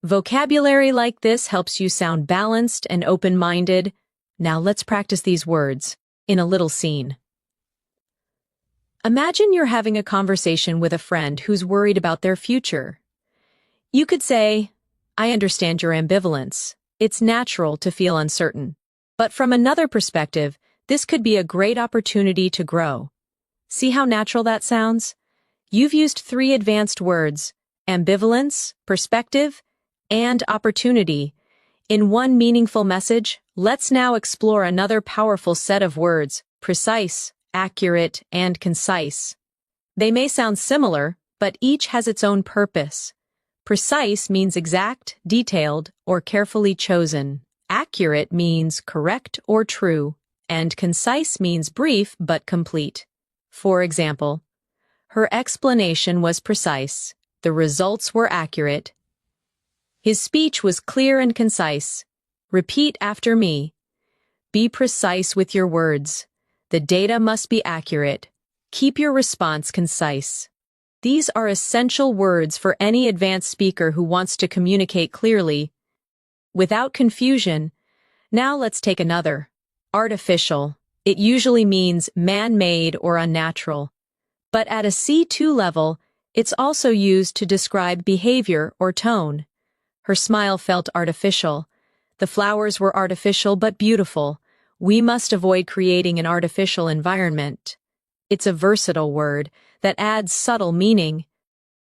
Vocabulary like this helps you sound balanced and open-minded. Now let's practice these words in a little scene. Imagine you're having a conversation with a friend who's worried about their future. You could say, I understand your ambivalence. It's natural to feel uncertain. But from another perspective, this could be a great opportunity to grow. See how natural that sounds? You've used 3 advanced words, ambivalence, perspective, and opportunity. In one meaningful message, let's now explore another powerful set of words, precise, accurate, and concise. They may sound similar, but each has its own purpose. Precise means exact, detailed, or carefully chosen. Accurate means correct or true, and concise means brief but complete. For example, her explanation was precise. The results were accurate. His speech was clear and concise. Repeat after me. Be precise with your words. The data must be accurate. Keep your response concise. These are essential words for any advanced speaker who wants to communicate clearly, without confusion. Now let's take another. Artificial. It usually means man-made or unnatural. But at a C2 level, it's also used to describe behavior or tone. Her smile felt artificial. The flowers were artificial but beautiful. We must avoid creating an artificial environment. It's a versatile word that adds subtle meaning,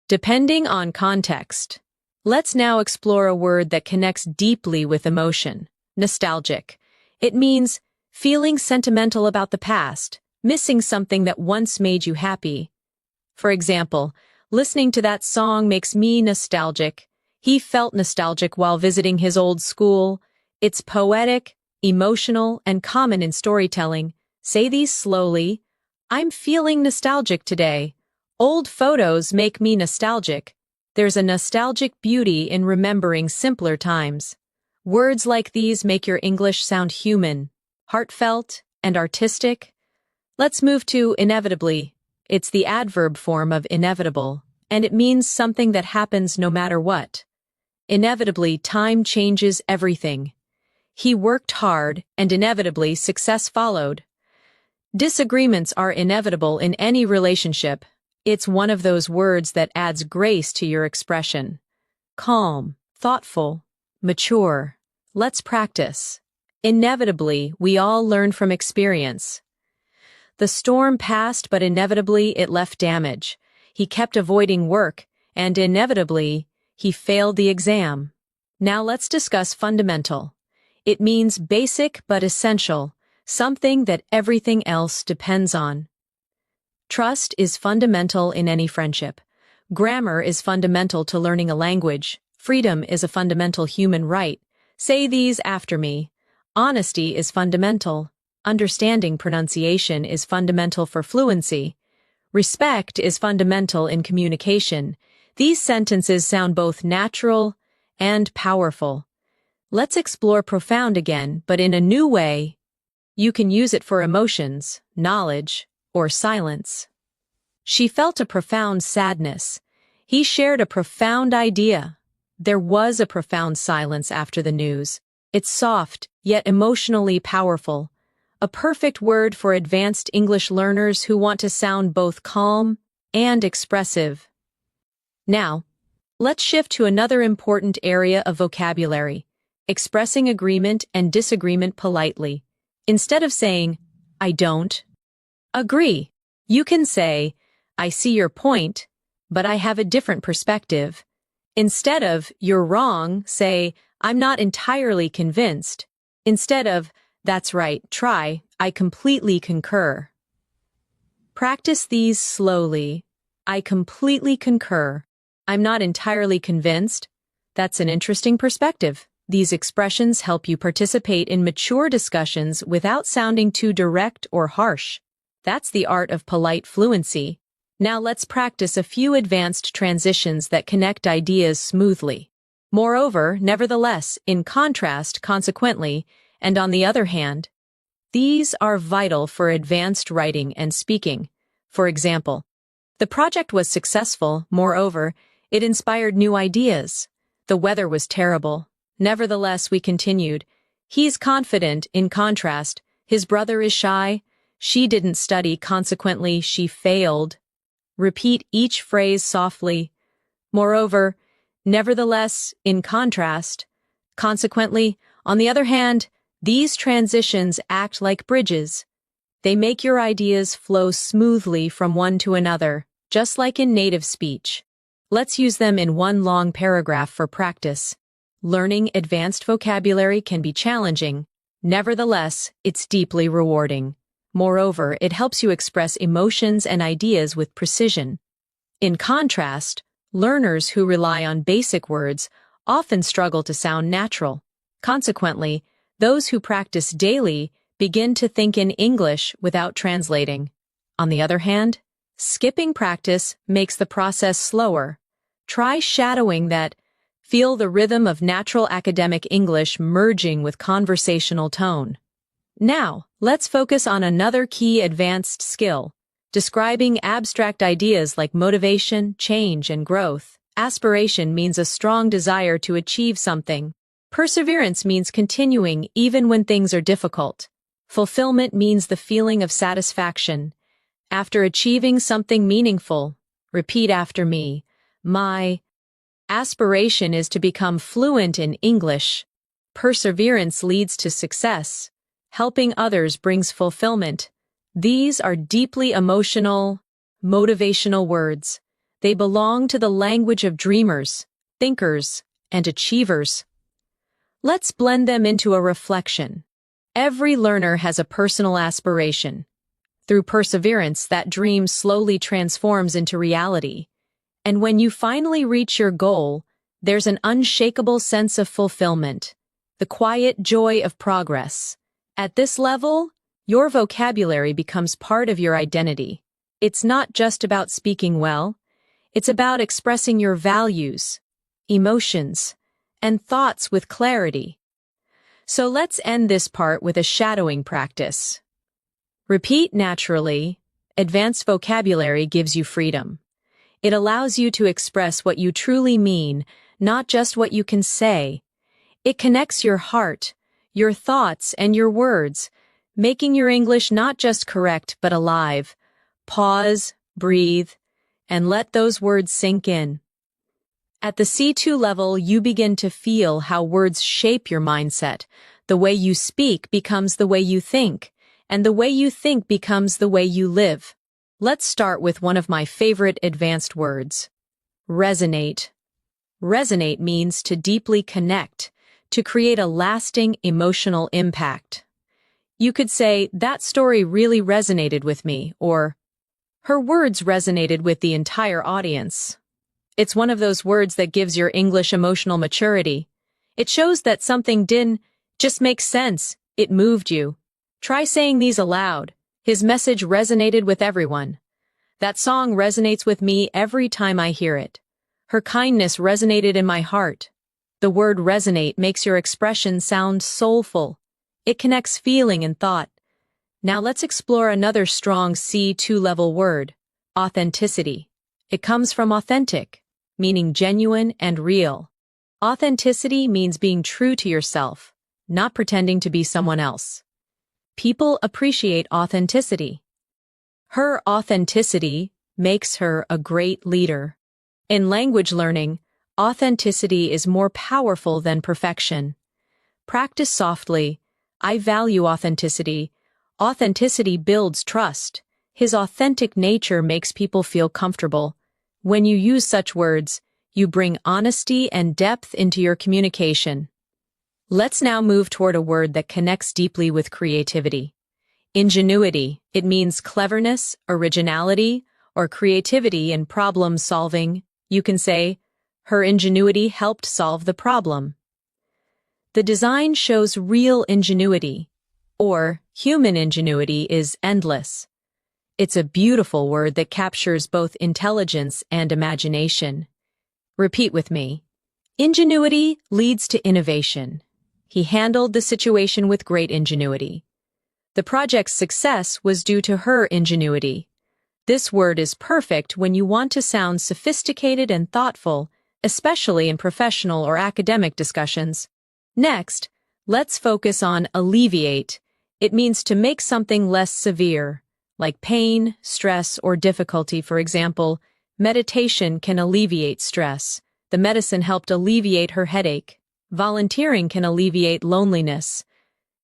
depending on context. Let's now explore a word that connects deeply with emotion. Nostalgic. It means feeling sentimental about the past, missing something that once made you happy. For example, listening to that song makes me nostalgic. He felt nostalgic while visiting his old school. It's poetic, emotional, and common in storytelling. Say these slowly. I'm feeling nostalgic today. Old photos make me nostalgic. There's a nostalgic beauty in remembering simpler times. Words like these make your English sound human, heartfelt, and artistic. Let's move to inevitably. It's the adverb form of inevitable, and it means something that happens no matter what. Inevitably, time changes everything. He worked hard, and inevitably, success followed. Disagreements are inevitable in any relationship. It's one of those words that adds grace to your expression. Calm, thoughtful, mature. Let's practice. Inevitably, we all learn from experience. The storm passed, but inevitably it left damage. He kept avoiding work, and inevitably, he failed the exam. Now let's discuss fundamental. It means basic but essential. Something that everything else depends on. Trust is fundamental in any friendship. Grammar is fundamental to learning a language. Freedom is a fundamental human right. Say these after me. Honesty is fundamental. Understanding pronunciation is fundamental for fluency. Respect is fundamental in communication. These sentences sound both natural and powerful. Let's explore profound again, but in a new way. You can use it for emotions, knowledge, or silence. She felt a profound sadness. He shared a profound idea. There was a profound silence after the news. It's soft, yet emotionally powerful. A perfect word for advanced English learners who want to sound both calm and expressive. Now, let's shift to another important area of vocabulary, expressing agreement and disagreement politely. Instead of saying, I don't agree, you can say, I see your point, but I have a different perspective. Instead of, you're wrong, say, I'm not entirely convinced. Instead of, that's right, try, I completely concur. Practice these slowly. I completely concur. I'm not entirely convinced. That's an interesting perspective. These expressions help you participate in mature discussions without sounding too direct or harsh. That's the art of polite fluency. Now let's practice a few advanced transitions that connect ideas smoothly. Moreover, nevertheless, in contrast, consequently, and on the other hand, these are vital for advanced writing and speaking. For example, the project was successful, moreover, it inspired new ideas. The weather was terrible. Nevertheless, we continued. He's confident, in contrast. His brother is shy. She didn't study, consequently, she failed. Repeat each phrase softly. Moreover, nevertheless, in contrast. Consequently, on the other hand, these transitions act like bridges. They make your ideas flow smoothly from one to another, just like in native speech. Let's use them in one long paragraph for practice. Learning advanced vocabulary can be challenging. Nevertheless, it's deeply rewarding. Moreover, it helps you express emotions and ideas with precision. In contrast, learners who rely on basic words often struggle to sound natural. Consequently, those who practice daily begin to think in English without translating. On the other hand, skipping practice makes the process slower. Try shadowing that. Feel the rhythm of natural academic English merging with conversational tone. Now, let's focus on another key advanced skill, describing abstract ideas like motivation, change, and growth. Aspiration means a strong desire to achieve something. Perseverance means continuing even when things are difficult. Fulfillment means the feeling of satisfaction. After achieving something meaningful, repeat after me. My aspiration is to become fluent in English. Perseverance leads to success. Helping others brings fulfillment. These are deeply emotional, motivational words. They belong to the language of dreamers, thinkers, and achievers. Let's blend them into a reflection. Every learner has a personal aspiration. Through perseverance, that dream slowly transforms into reality. And when you finally reach your goal, there's an unshakable sense of fulfillment, the quiet joy of progress. At this level, your vocabulary becomes part of your identity. It's not just about speaking well, it's about expressing your values, emotions, and thoughts with clarity. So let's end this part with a shadowing practice. Repeat naturally. Advanced vocabulary gives you freedom. It allows you to express what you truly mean, not just what you can say. It connects your heart, your thoughts, and your words, making your English not just correct but alive. Pause, breathe, and let those words sink in. At the C2 level, you begin to feel how words shape your mindset. The way you speak becomes the way you think, and the way you think becomes the way you live. Let's start with one of my favorite advanced words. Resonate. Resonate means to deeply connect, to create a lasting emotional impact. You could say, that story really resonated with me, or her words resonated with the entire audience. It's one of those words that gives your English emotional maturity. It shows that something didn't just make sense, it moved you. Try saying these aloud. His message resonated with everyone. That song resonates with me every time I hear it. Her kindness resonated in my heart. The word resonate makes your expression sound soulful. It connects feeling and thought. Now let's explore another strong C2 level word, authenticity. It comes from authentic, meaning genuine and real. Authenticity means being true to yourself, not pretending to be someone else. People appreciate authenticity. Her authenticity makes her a great leader. In language learning, authenticity is more powerful than perfection. Practice softly. I value authenticity. Authenticity builds trust. His authentic nature makes people feel comfortable. When you use such words, you bring honesty and depth into your communication. Let's now move toward a word that connects deeply with creativity. Ingenuity. It means cleverness, originality, or creativity in problem solving. You can say, her ingenuity helped solve the problem. The design shows real ingenuity, or human ingenuity is endless. It's a beautiful word that captures both intelligence and imagination. Repeat with me. Ingenuity leads to innovation. He handled the situation with great ingenuity. The project's success was due to her ingenuity. This word is perfect when you want to sound sophisticated and thoughtful, especially in professional or academic discussions. Next, let's focus on alleviate. It means to make something less severe, like pain, stress, or difficulty. For example, meditation can alleviate stress. The medicine helped alleviate her headache. Volunteering can alleviate loneliness.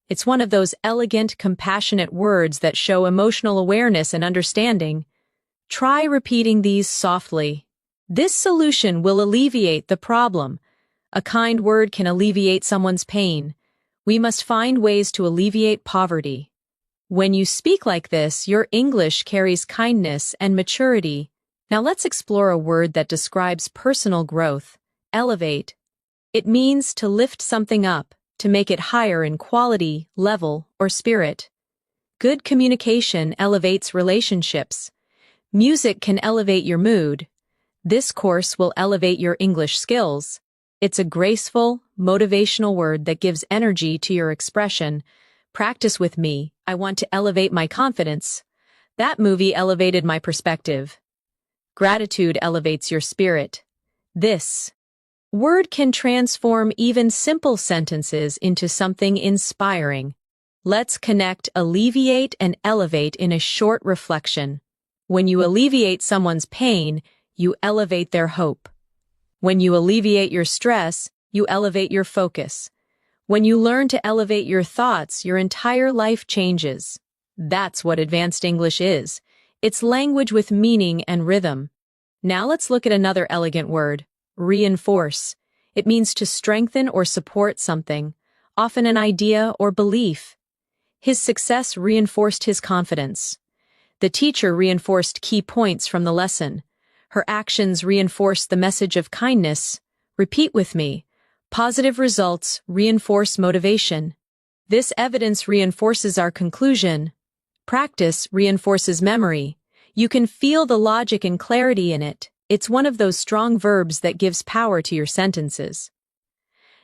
It's one of those elegant, compassionate words that show emotional awareness and understanding. Try repeating these softly. This solution will alleviate the problem. A kind word can alleviate someone's pain. We must find ways to alleviate poverty. When you speak like this, your English carries kindness and maturity. Now let's explore a word that describes personal growth. Elevate. It means to lift something up, to make it higher in quality, level, or spirit. Good communication elevates relationships. Music can elevate your mood. This course will elevate your English skills. It's a graceful, motivational word that gives energy to your expression. Practice with me. I want to elevate my confidence. That movie elevated my perspective. Gratitude elevates your spirit. This word can transform even simple sentences into something inspiring. Let's connect alleviate and elevate in a short reflection. When you alleviate someone's pain, you elevate their hope. When you alleviate your stress, you elevate your focus. When you learn to elevate your thoughts, your entire life changes. That's what advanced English is. It's language with meaning and rhythm. Now let's look at another elegant word, reinforce. It means to strengthen or support something, often an idea or belief. His success reinforced his confidence. The teacher reinforced key points from the lesson. Her actions reinforced the message of kindness. Repeat with me. Positive results reinforce motivation. This evidence reinforces our conclusion. Practice reinforces memory. You can feel the logic and clarity in it. It's one of those strong verbs that gives power to your sentences.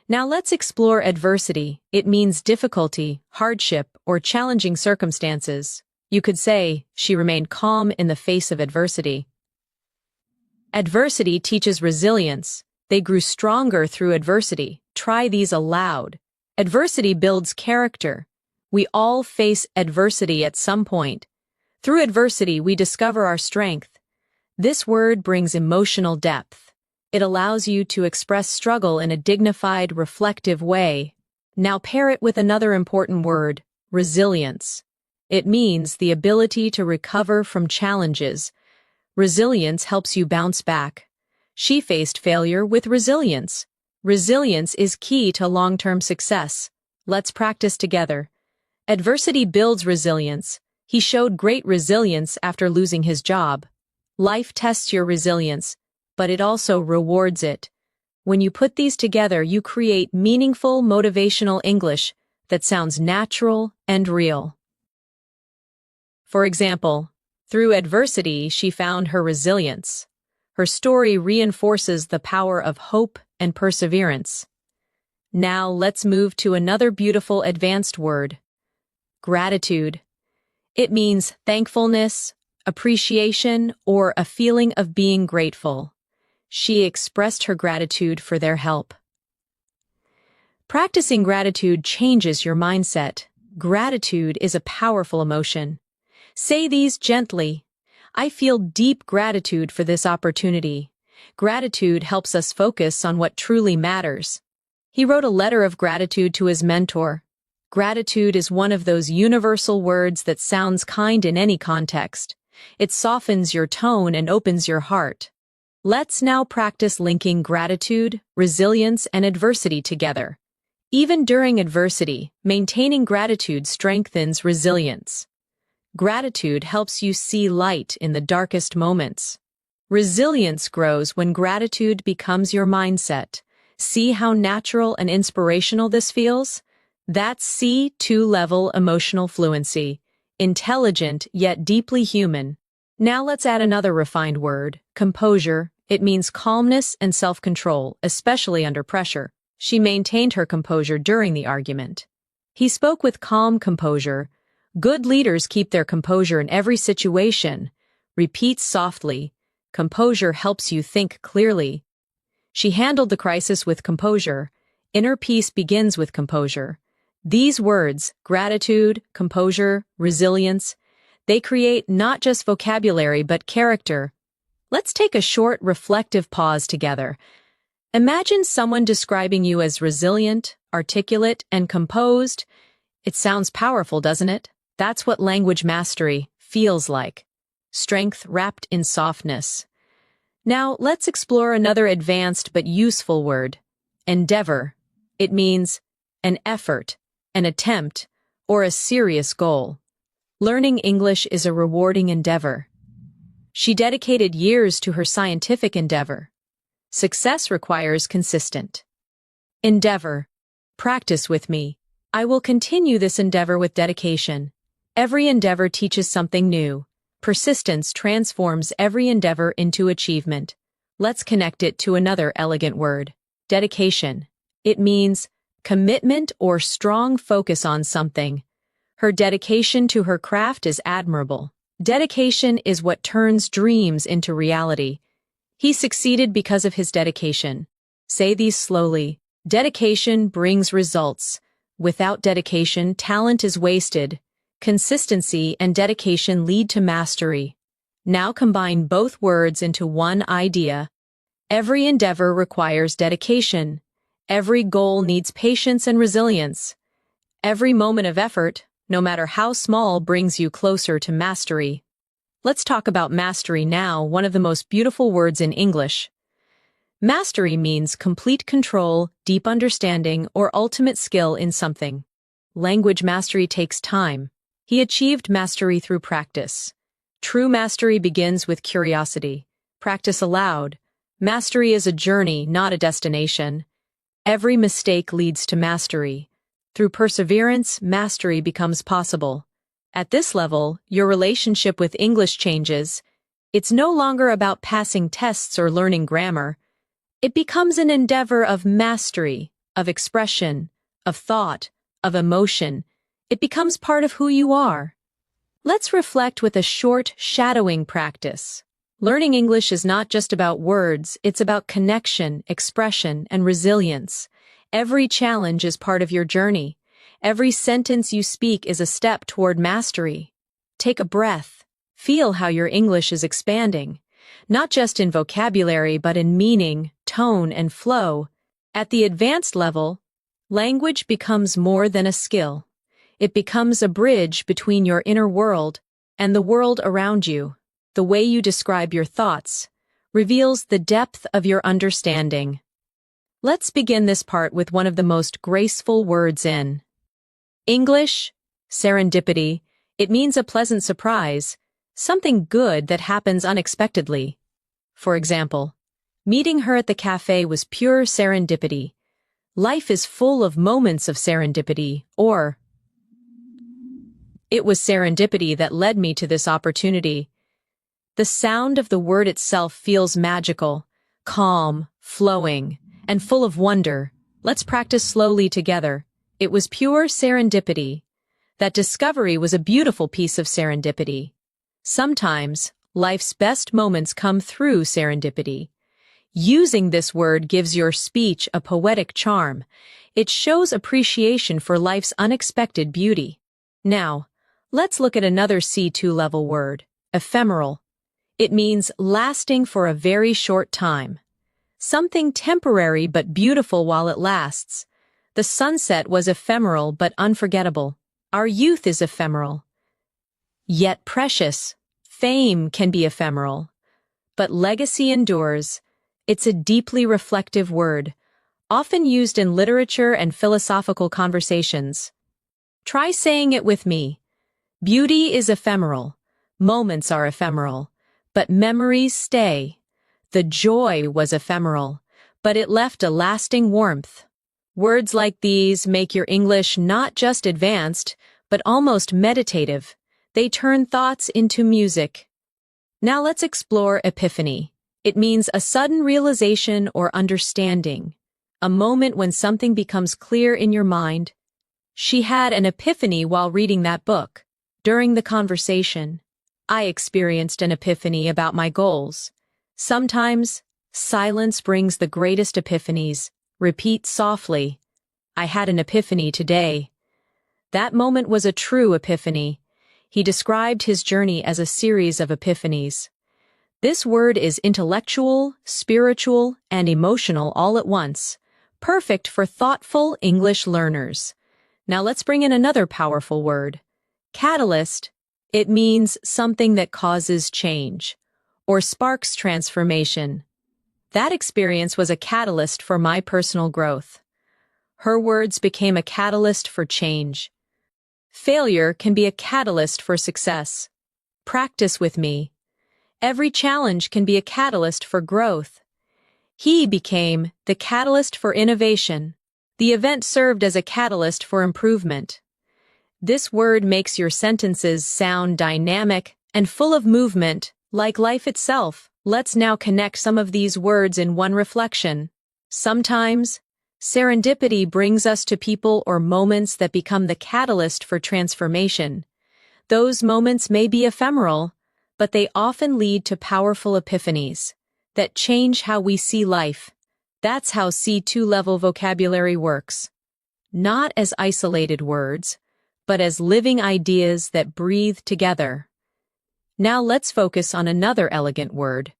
Now let's explore adversity. It means difficulty, hardship, or challenging circumstances. You could say, she remained calm in the face of adversity. Adversity teaches resilience. They grew stronger through adversity. Try these aloud. Adversity builds character. We all face adversity at some point. Through adversity, we discover our strength. This word brings emotional depth. It allows you to express struggle in a dignified, reflective way. Now pair it with another important word, resilience. It means the ability to recover from challenges. Resilience helps you bounce back. She faced failure with resilience. Resilience is key to long-term success. Let's practice together. Adversity builds resilience. He showed great resilience after losing his job. Life tests your resilience, but it also rewards it. When you put these together, you create meaningful, motivational English that sounds natural and real. For example, through adversity, she found her resilience. Her story reinforces the power of hope and perseverance. Now let's move to another beautiful advanced word, gratitude. It means thankfulness, appreciation, or a feeling of being grateful. She expressed her gratitude for their help. Practicing gratitude changes your mindset. Gratitude is a powerful emotion. Say these gently. I feel deep gratitude for this opportunity. Gratitude helps us focus on what truly matters. He wrote a letter of gratitude to his mentor. Gratitude is one of those universal words that sounds kind in any context. It softens your tone and opens your heart. Let's now practice linking gratitude, resilience, and adversity together. Even during adversity, maintaining gratitude strengthens resilience. Gratitude helps you see light in the darkest moments. Resilience grows when gratitude becomes your mindset. See how natural and inspirational this feels? That's C2-level emotional fluency. Intelligent yet deeply human. Now let's add another refined word, composure. It means calmness and self-control, especially under pressure. She maintained her composure during the argument. He spoke with calm composure. Good leaders keep their composure in every situation. Repeat softly. Composure helps you think clearly. She handled the crisis with composure. Inner peace begins with composure. These words, gratitude, composure, resilience, they create not just vocabulary but character. Let's take a short, reflective pause together. Imagine someone describing you as resilient, articulate, and composed. It sounds powerful, doesn't it? That's what language mastery feels like. Strength wrapped in softness. Now, let's explore another advanced but useful word, endeavor. It means an effort, an attempt, or a serious goal. Learning English is a rewarding endeavor. She dedicated years to her scientific endeavor. Success requires consistent endeavor. Practice with me. I will continue this endeavor with dedication. Every endeavor teaches something new. Persistence transforms every endeavor into achievement. Let's connect it to another elegant word, dedication. It means commitment or strong focus on something. Her dedication to her craft is admirable. Dedication is what turns dreams into reality. He succeeded because of his dedication. Say these slowly. Dedication brings results. Without dedication, talent is wasted. Consistency and dedication lead to mastery. Now combine both words into one idea. Every endeavor requires dedication. Every goal needs patience and resilience. Every moment of effort, no matter how small, brings you closer to mastery. Let's talk about mastery now, one of the most beautiful words in English. Mastery means complete control, deep understanding, or ultimate skill in something. Language mastery takes time. He achieved mastery through practice. True mastery begins with curiosity. Practice aloud. Mastery is a journey, not a destination. Every mistake leads to mastery. Through perseverance, mastery becomes possible. At this level, your relationship with English changes. It's no longer about passing tests or learning grammar. It becomes an endeavor of mastery, of expression, of thought, of emotion. It becomes part of who you are. Let's reflect with a short shadowing practice. Learning English is not just about words, it's about connection, expression, and resilience. Every challenge is part of your journey. Every sentence you speak is a step toward mastery. Take a breath. Feel how your English is expanding, not just in vocabulary but in meaning, tone, and flow. At the advanced level, language becomes more than a skill. It becomes a bridge between your inner world and the world around you. The way you describe your thoughts reveals the depth of your understanding. Let's begin this part with one of the most graceful words in English, serendipity. It means a pleasant surprise, something good that happens unexpectedly. For example, meeting her at the cafe was pure serendipity. Life is full of moments of serendipity, or it was serendipity that led me to this opportunity. The sound of the word itself feels magical, calm, flowing, and full of wonder. Let's practice slowly together. It was pure serendipity. That discovery was a beautiful piece of serendipity. Sometimes, life's best moments come through serendipity. Using this word gives your speech a poetic charm. It shows appreciation for life's unexpected beauty. Now, let's look at another C2-level word, ephemeral. It means lasting for a very short time. Something temporary but beautiful while it lasts. The sunset was ephemeral but unforgettable. Our youth is ephemeral, yet precious. Fame can be ephemeral, but legacy endures. It's a deeply reflective word, often used in literature and philosophical conversations. Try saying it with me. Beauty is ephemeral. Moments are ephemeral, but memories stay. The joy was ephemeral, but it left a lasting warmth. Words like these make your English not just advanced, but almost meditative. They turn thoughts into music. Now let's explore epiphany. It means a sudden realization or understanding, a moment when something becomes clear in your mind. She had an epiphany while reading that book. During the conversation, I experienced an epiphany about my goals. Sometimes, silence brings the greatest epiphanies. Repeat softly. I had an epiphany today. That moment was a true epiphany. He described his journey as a series of epiphanies. This word is intellectual, spiritual, and emotional all at once, perfect for thoughtful English learners. Now let's bring in another powerful word. Catalyst. It means something that causes change, or sparks transformation. That experience was a catalyst for my personal growth. Her words became a catalyst for change. Failure can be a catalyst for success. Practice with me. Every challenge can be a catalyst for growth. He became the catalyst for innovation. The event served as a catalyst for improvement. This word makes your sentences sound dynamic and full of movement, like life itself. Let's now connect some of these words in one reflection. Sometimes, serendipity brings us to people or moments that become the catalyst for transformation. Those moments may be ephemeral, but they often lead to powerful epiphanies that change how we see life. That's how C2-level vocabulary works. Not as isolated words, but as living ideas that breathe together. Now let's focus on another elegant word.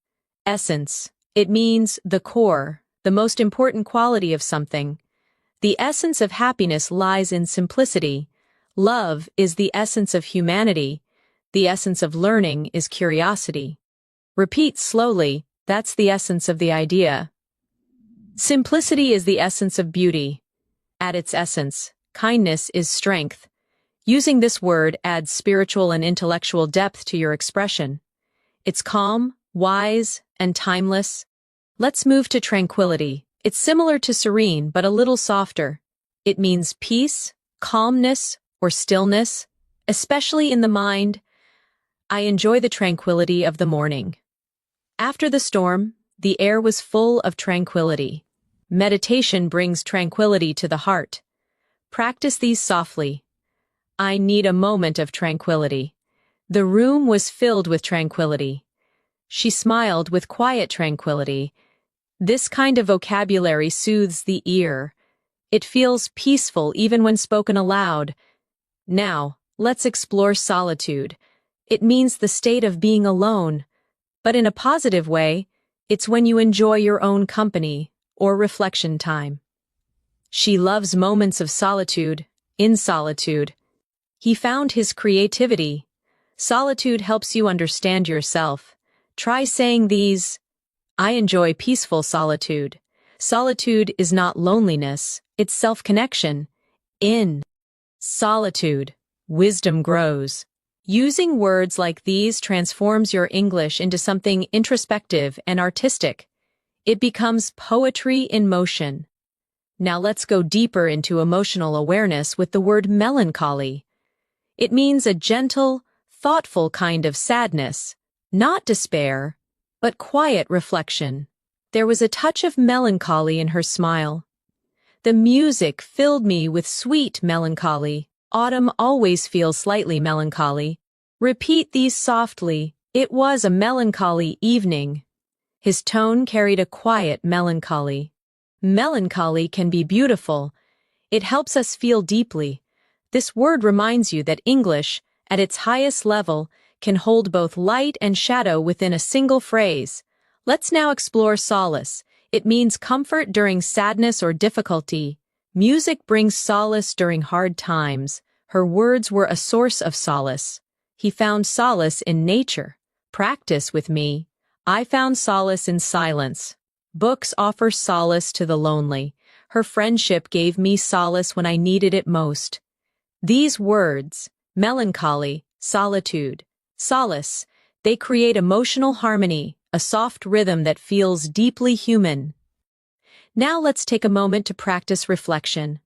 Essence. It means the core, the most important quality of something. The essence of happiness lies in simplicity. Love is the essence of humanity. The essence of learning is curiosity. Repeat slowly. That's the essence of the idea. Simplicity is the essence of beauty. At its essence, kindness is strength. Using this word adds spiritual and intellectual depth to your expression. It's calm, wise, and timeless. Let's move to tranquility. It's similar to serene, but a little softer. It means peace, calmness, or stillness, especially in the mind. I enjoy the tranquility of the morning. After the storm, the air was full of tranquility. Meditation brings tranquility to the heart. Practice these softly. I need a moment of tranquility. The room was filled with tranquility. She smiled with quiet tranquility. This kind of vocabulary soothes the ear. It feels peaceful even when spoken aloud. Now, let's explore solitude. It means the state of being alone. But in a positive way, it's when you enjoy your own company or reflection time. She loves moments of solitude. In solitude, he found his creativity. Solitude helps you understand yourself. Try saying these. I enjoy peaceful solitude. Solitude is not loneliness, it's self-connection. In solitude, wisdom grows. Using words like these transforms your English into something introspective and artistic. It becomes poetry in motion. Now let's go deeper into emotional awareness with the word melancholy. It means a gentle, thoughtful kind of sadness, not despair, but quiet reflection. There was a touch of melancholy in her smile. The music filled me with sweet melancholy. Autumn always feels slightly melancholy. Repeat these softly. It was a melancholy evening. His tone carried a quiet melancholy. Melancholy can be beautiful. It helps us feel deeply. This word reminds you that English, at its highest level, can hold both light and shadow within a single phrase. Let's now explore solace. It means comfort during sadness or difficulty. Music brings solace during hard times. Her words were a source of solace. He found solace in nature. Practice with me. I found solace in silence. Books offer solace to the lonely. Her friendship gave me solace when I needed it most. These words, melancholy, solitude, solace, they create emotional harmony, a soft rhythm that feels deeply human. Now let's take a moment to practice reflection.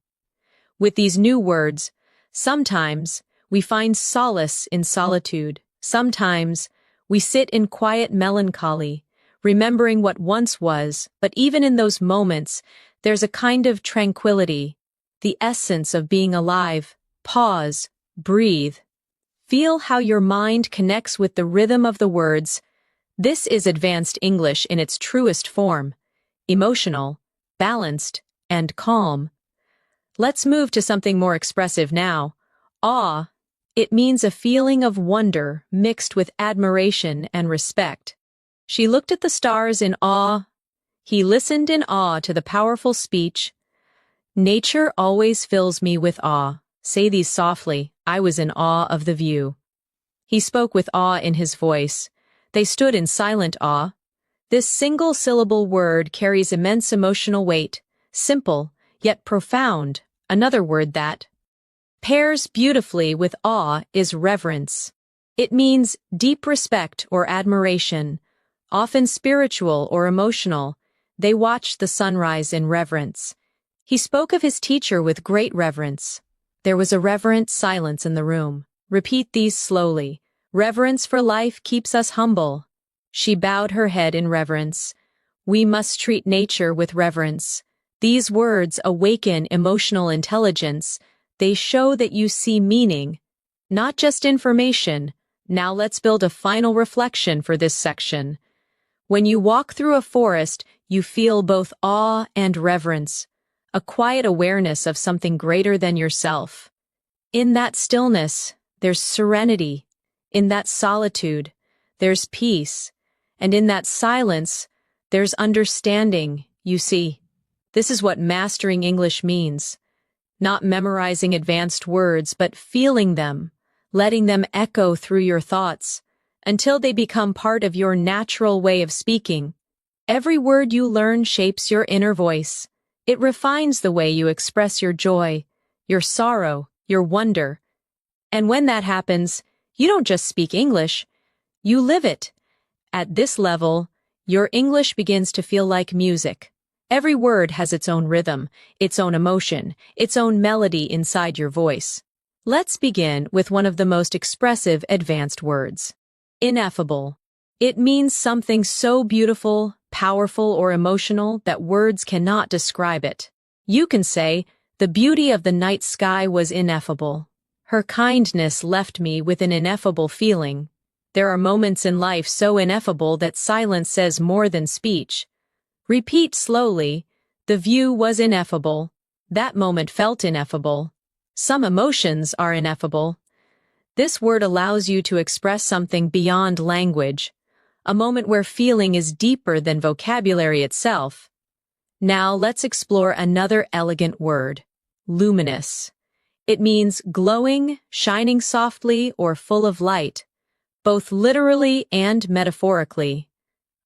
With these new words, sometimes we find solace in solitude. Sometimes we sit in quiet melancholy, remembering what once was, but even in those moments, there's a kind of tranquility, the essence of being alive. Pause, breathe. Feel how your mind connects with the rhythm of the words. This is advanced English in its truest form, emotional, balanced, and calm. Let's move to something more expressive now. Awe. It means a feeling of wonder mixed with admiration and respect. She looked at the stars in awe. He listened in awe to the powerful speech. Nature always fills me with awe. Say these softly. I was in awe of the view. He spoke with awe in his voice. They stood in silent awe. This single-syllable word carries immense emotional weight, simple, yet profound. Another word that pairs beautifully with awe is reverence. It means deep respect or admiration, often spiritual or emotional. They watched the sunrise in reverence. He spoke of his teacher with great reverence. There was a reverent silence in the room. Repeat these slowly. Reverence for life keeps us humble. She bowed her head in reverence. We must treat nature with reverence. These words awaken emotional intelligence. They show that you see meaning, not just information. Now let's build a final reflection for this section. When you walk through a forest, you feel both awe and reverence, a quiet awareness of something greater than yourself. In that stillness, there's serenity. In that solitude, there's peace. And in that silence, there's understanding, you see. This is what mastering English means. Not memorizing advanced words, but feeling them, letting them echo through your thoughts, until they become part of your natural way of speaking. Every word you learn shapes your inner voice. It refines the way you express your joy, your sorrow, your wonder. And when that happens, you don't just speak English, you live it. At this level, your English begins to feel like music. Every word has its own rhythm, its own emotion, its own melody inside your voice. Let's begin with one of the most expressive advanced words. Ineffable. It means something so beautiful, powerful, or emotional that words cannot describe it. You can say, the beauty of the night sky was ineffable. Her kindness left me with an ineffable feeling. There are moments in life so ineffable that silence says more than speech. Repeat slowly, the view was ineffable. That moment felt ineffable. Some emotions are ineffable. This word allows you to express something beyond language, a moment where feeling is deeper than vocabulary itself. Now let's explore another elegant word, luminous. It means glowing, shining softly, or full of light, both literally and metaphorically.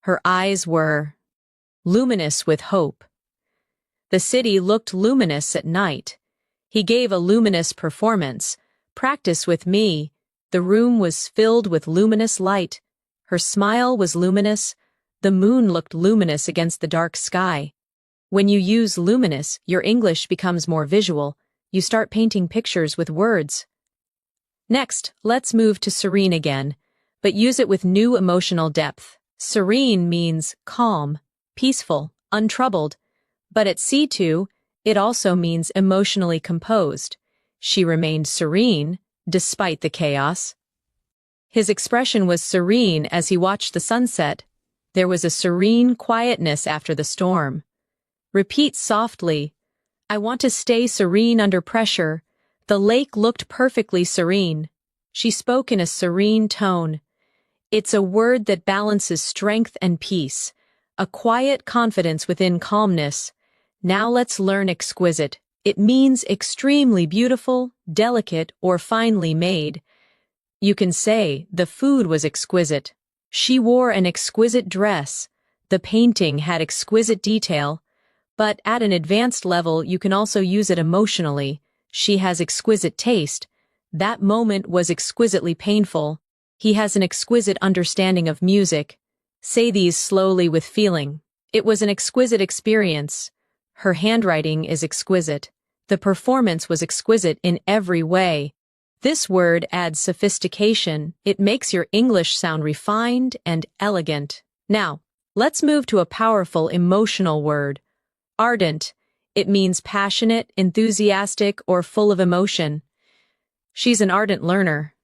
Her eyes were luminous with hope. The city looked luminous at night. He gave a luminous performance. Practice with me. The room was filled with luminous light. Her smile was luminous. The moon looked luminous against the dark sky. When you use luminous, your English becomes more visual. You start painting pictures with words. Next, let's move to serene again, but use it with new emotional depth. Serene means calm, peaceful, untroubled. But at C2, it also means emotionally composed. She remained serene, despite the chaos. His expression was serene as he watched the sunset. There was a serene quietness after the storm. Repeat softly, I want to stay serene under pressure. The lake looked perfectly serene. She spoke in a serene tone. It's a word that balances strength and peace, a quiet confidence within calmness. Now let's learn exquisite. It means extremely beautiful, delicate, or finely made. You can say, the food was exquisite. She wore an exquisite dress. The painting had exquisite detail. But at an advanced level, you can also use it emotionally. She has exquisite taste. That moment was exquisitely painful. He has an exquisite understanding of music. Say these slowly with feeling. It was an exquisite experience. Her handwriting is exquisite. The performance was exquisite in every way. This word adds sophistication. It makes your English sound refined and elegant. Now, let's move to a powerful emotional word. Ardent. It means passionate, enthusiastic, or full of emotion. She's an ardent learner.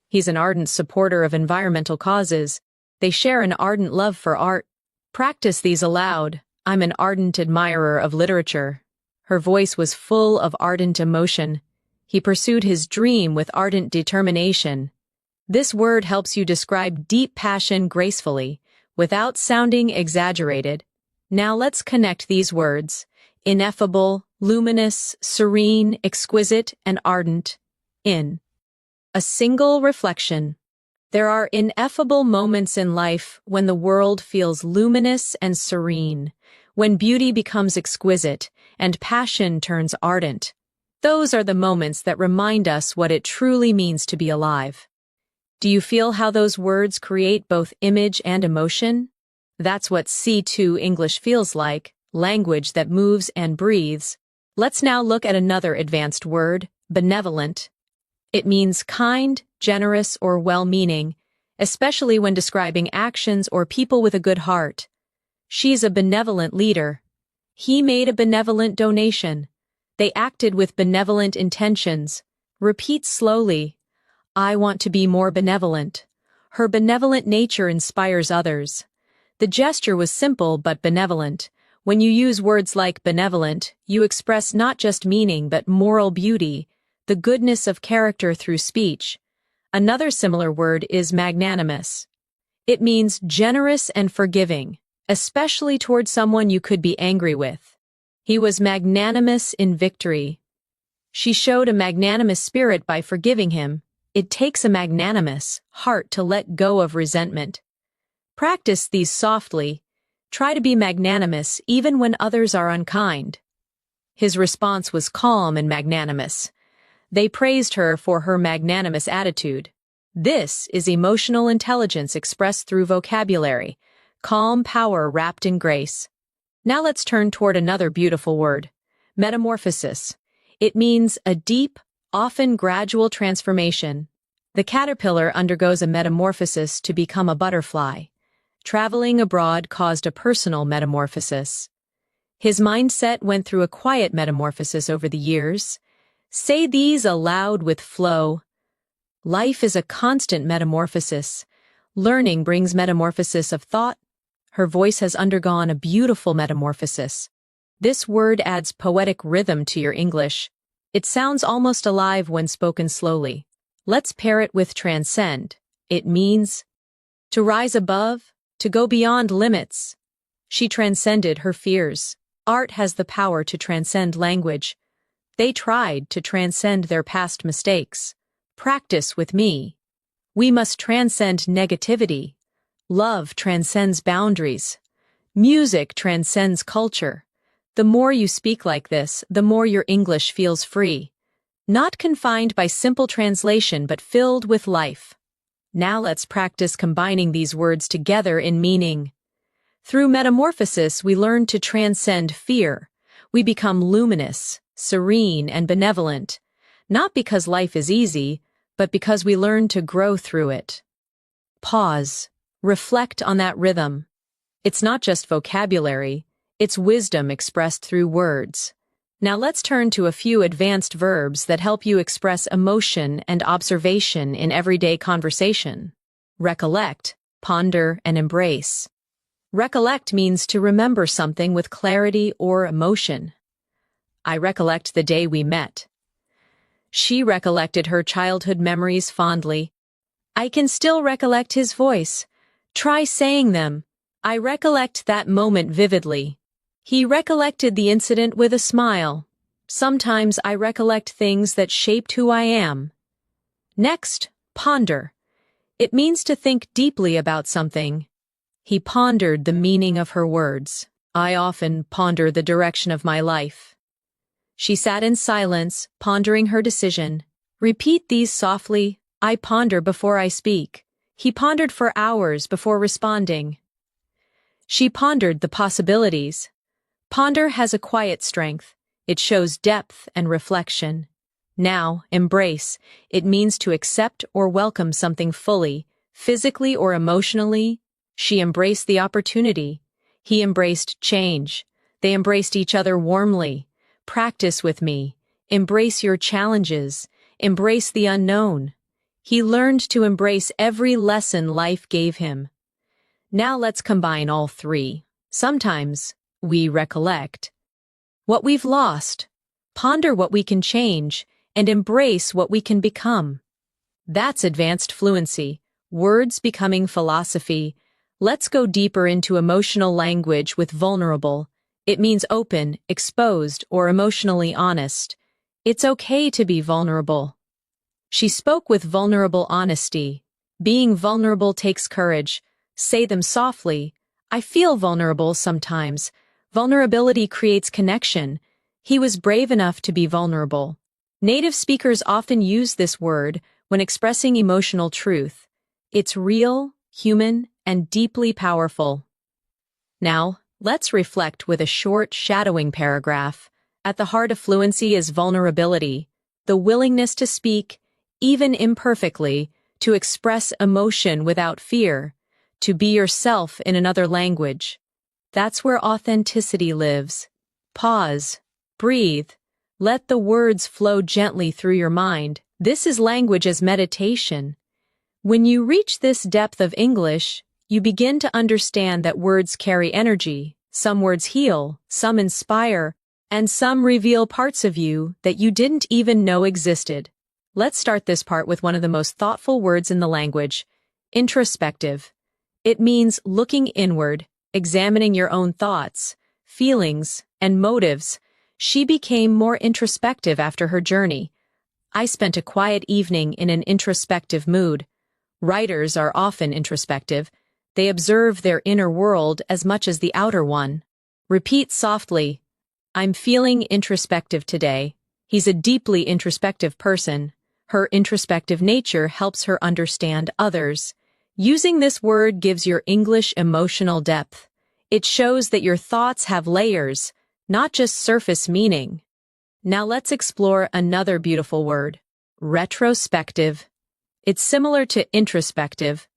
He's an ardent supporter of environmental causes. They share an ardent love for art. Practice these aloud. I'm an ardent admirer of literature. Her voice was full of ardent emotion. He pursued his dream with ardent determination. This word helps you describe deep passion gracefully, without sounding exaggerated. Now let's connect these words: ineffable, luminous, serene, exquisite, and ardent, in a single reflection. There are ineffable moments in life when the world feels luminous and serene, when beauty becomes exquisite and passion turns ardent. Those are the moments that remind us what it truly means to be alive. Do you feel how those words create both image and emotion? That's what C2 English feels like, language that moves and breathes. Let's now look at another advanced word, benevolent. It means kind, generous, or well-meaning, especially when describing actions or people with a good heart. She's a benevolent leader. He made a benevolent donation. They acted with benevolent intentions. Repeat slowly. I want to be more benevolent. Her benevolent nature inspires others. The gesture was simple but benevolent. When you use words like benevolent, you express not just meaning but moral beauty, the goodness of character through speech. Another similar word is magnanimous. It means generous and forgiving, especially toward someone you could be angry with. He was magnanimous in victory. She showed a magnanimous spirit by forgiving him. It takes a magnanimous heart to let go of resentment. Practice these softly. Try to be magnanimous even when others are unkind. His response was calm and magnanimous. They praised her for her magnanimous attitude. This is emotional intelligence expressed through vocabulary, calm power wrapped in grace. Now let's turn toward another beautiful word, metamorphosis. It means a deep, often gradual transformation. The caterpillar undergoes a metamorphosis to become a butterfly. Traveling abroad caused a personal metamorphosis. His mindset went through a quiet metamorphosis over the years. Say these aloud with flow. Life is a constant metamorphosis. Learning brings metamorphosis of thought. Her voice has undergone a beautiful metamorphosis. This word adds poetic rhythm to your English. It sounds almost alive when spoken slowly. Let's pair it with transcend. It means to rise above, to go beyond limits. She transcended her fears. Art has the power to transcend language. They tried to transcend their past mistakes. Practice with me. We must transcend negativity. Love transcends boundaries. Music transcends culture. The more you speak like this, the more your English feels free. Not confined by simple translation, but filled with life. Now let's practice combining these words together in meaning. Through metamorphosis, we learn to transcend fear. We become luminous, serene, and benevolent, not because life is easy, but because we learn to grow through it. Pause. Reflect on that rhythm. It's not just vocabulary, it's wisdom expressed through words. Now let's turn to a few advanced verbs that help you express emotion and observation in everyday conversation. Recollect, ponder, and embrace. Recollect means to remember something with clarity or emotion. I recollect the day we met. She recollected her childhood memories fondly. I can still recollect his voice. Try saying them. I recollect that moment vividly. He recollected the incident with a smile. Sometimes I recollect things that shaped who I am. Next, ponder. It means to think deeply about something. He pondered the meaning of her words. I often ponder the direction of my life. She sat in silence, pondering her decision. Repeat these softly. I ponder before I speak. He pondered for hours before responding. She pondered the possibilities. Ponder has a quiet strength. It shows depth and reflection. Now, embrace. It means to accept or welcome something fully, physically or emotionally. She embraced the opportunity. He embraced change. They embraced each other warmly. Practice with me. Embrace your challenges. Embrace the unknown. He learned to embrace every lesson life gave him. Now let's combine all three. Sometimes we recollect what we've lost, ponder what we can change, and embrace what we can become. That's advanced fluency, words becoming philosophy. Let's go deeper into emotional language with vulnerable. It means open, exposed, or emotionally honest. It's okay to be vulnerable. She spoke with vulnerable honesty. Being vulnerable takes courage. Say them softly. I feel vulnerable sometimes. Vulnerability creates connection. He was brave enough to be vulnerable. Native speakers often use this word when expressing emotional truth. It's real, human, and deeply powerful. Now, let's reflect with a short, shadowing paragraph. At the heart of fluency is vulnerability, the willingness to speak, even imperfectly, to express emotion without fear, to be yourself in another language. That's where authenticity lives. Pause. Breathe. Let the words flow gently through your mind. This is language as meditation. When you reach this depth of English, you begin to understand that words carry energy. Some words heal, some inspire, and some reveal parts of you that you didn't even know existed. Let's start this part with one of the most thoughtful words in the language, introspective. It means looking inward, examining your own thoughts, feelings, and motives. She became more introspective after her journey. I spent a quiet evening in an introspective mood. Writers are often introspective. They observe their inner world as much as the outer one. Repeat softly, I'm feeling introspective today. He's a deeply introspective person. Her introspective nature helps her understand others. Using this word gives your English emotional depth. It shows that your thoughts have layers, not just surface meaning. Now let's explore another beautiful word, retrospective. It's similar to introspective,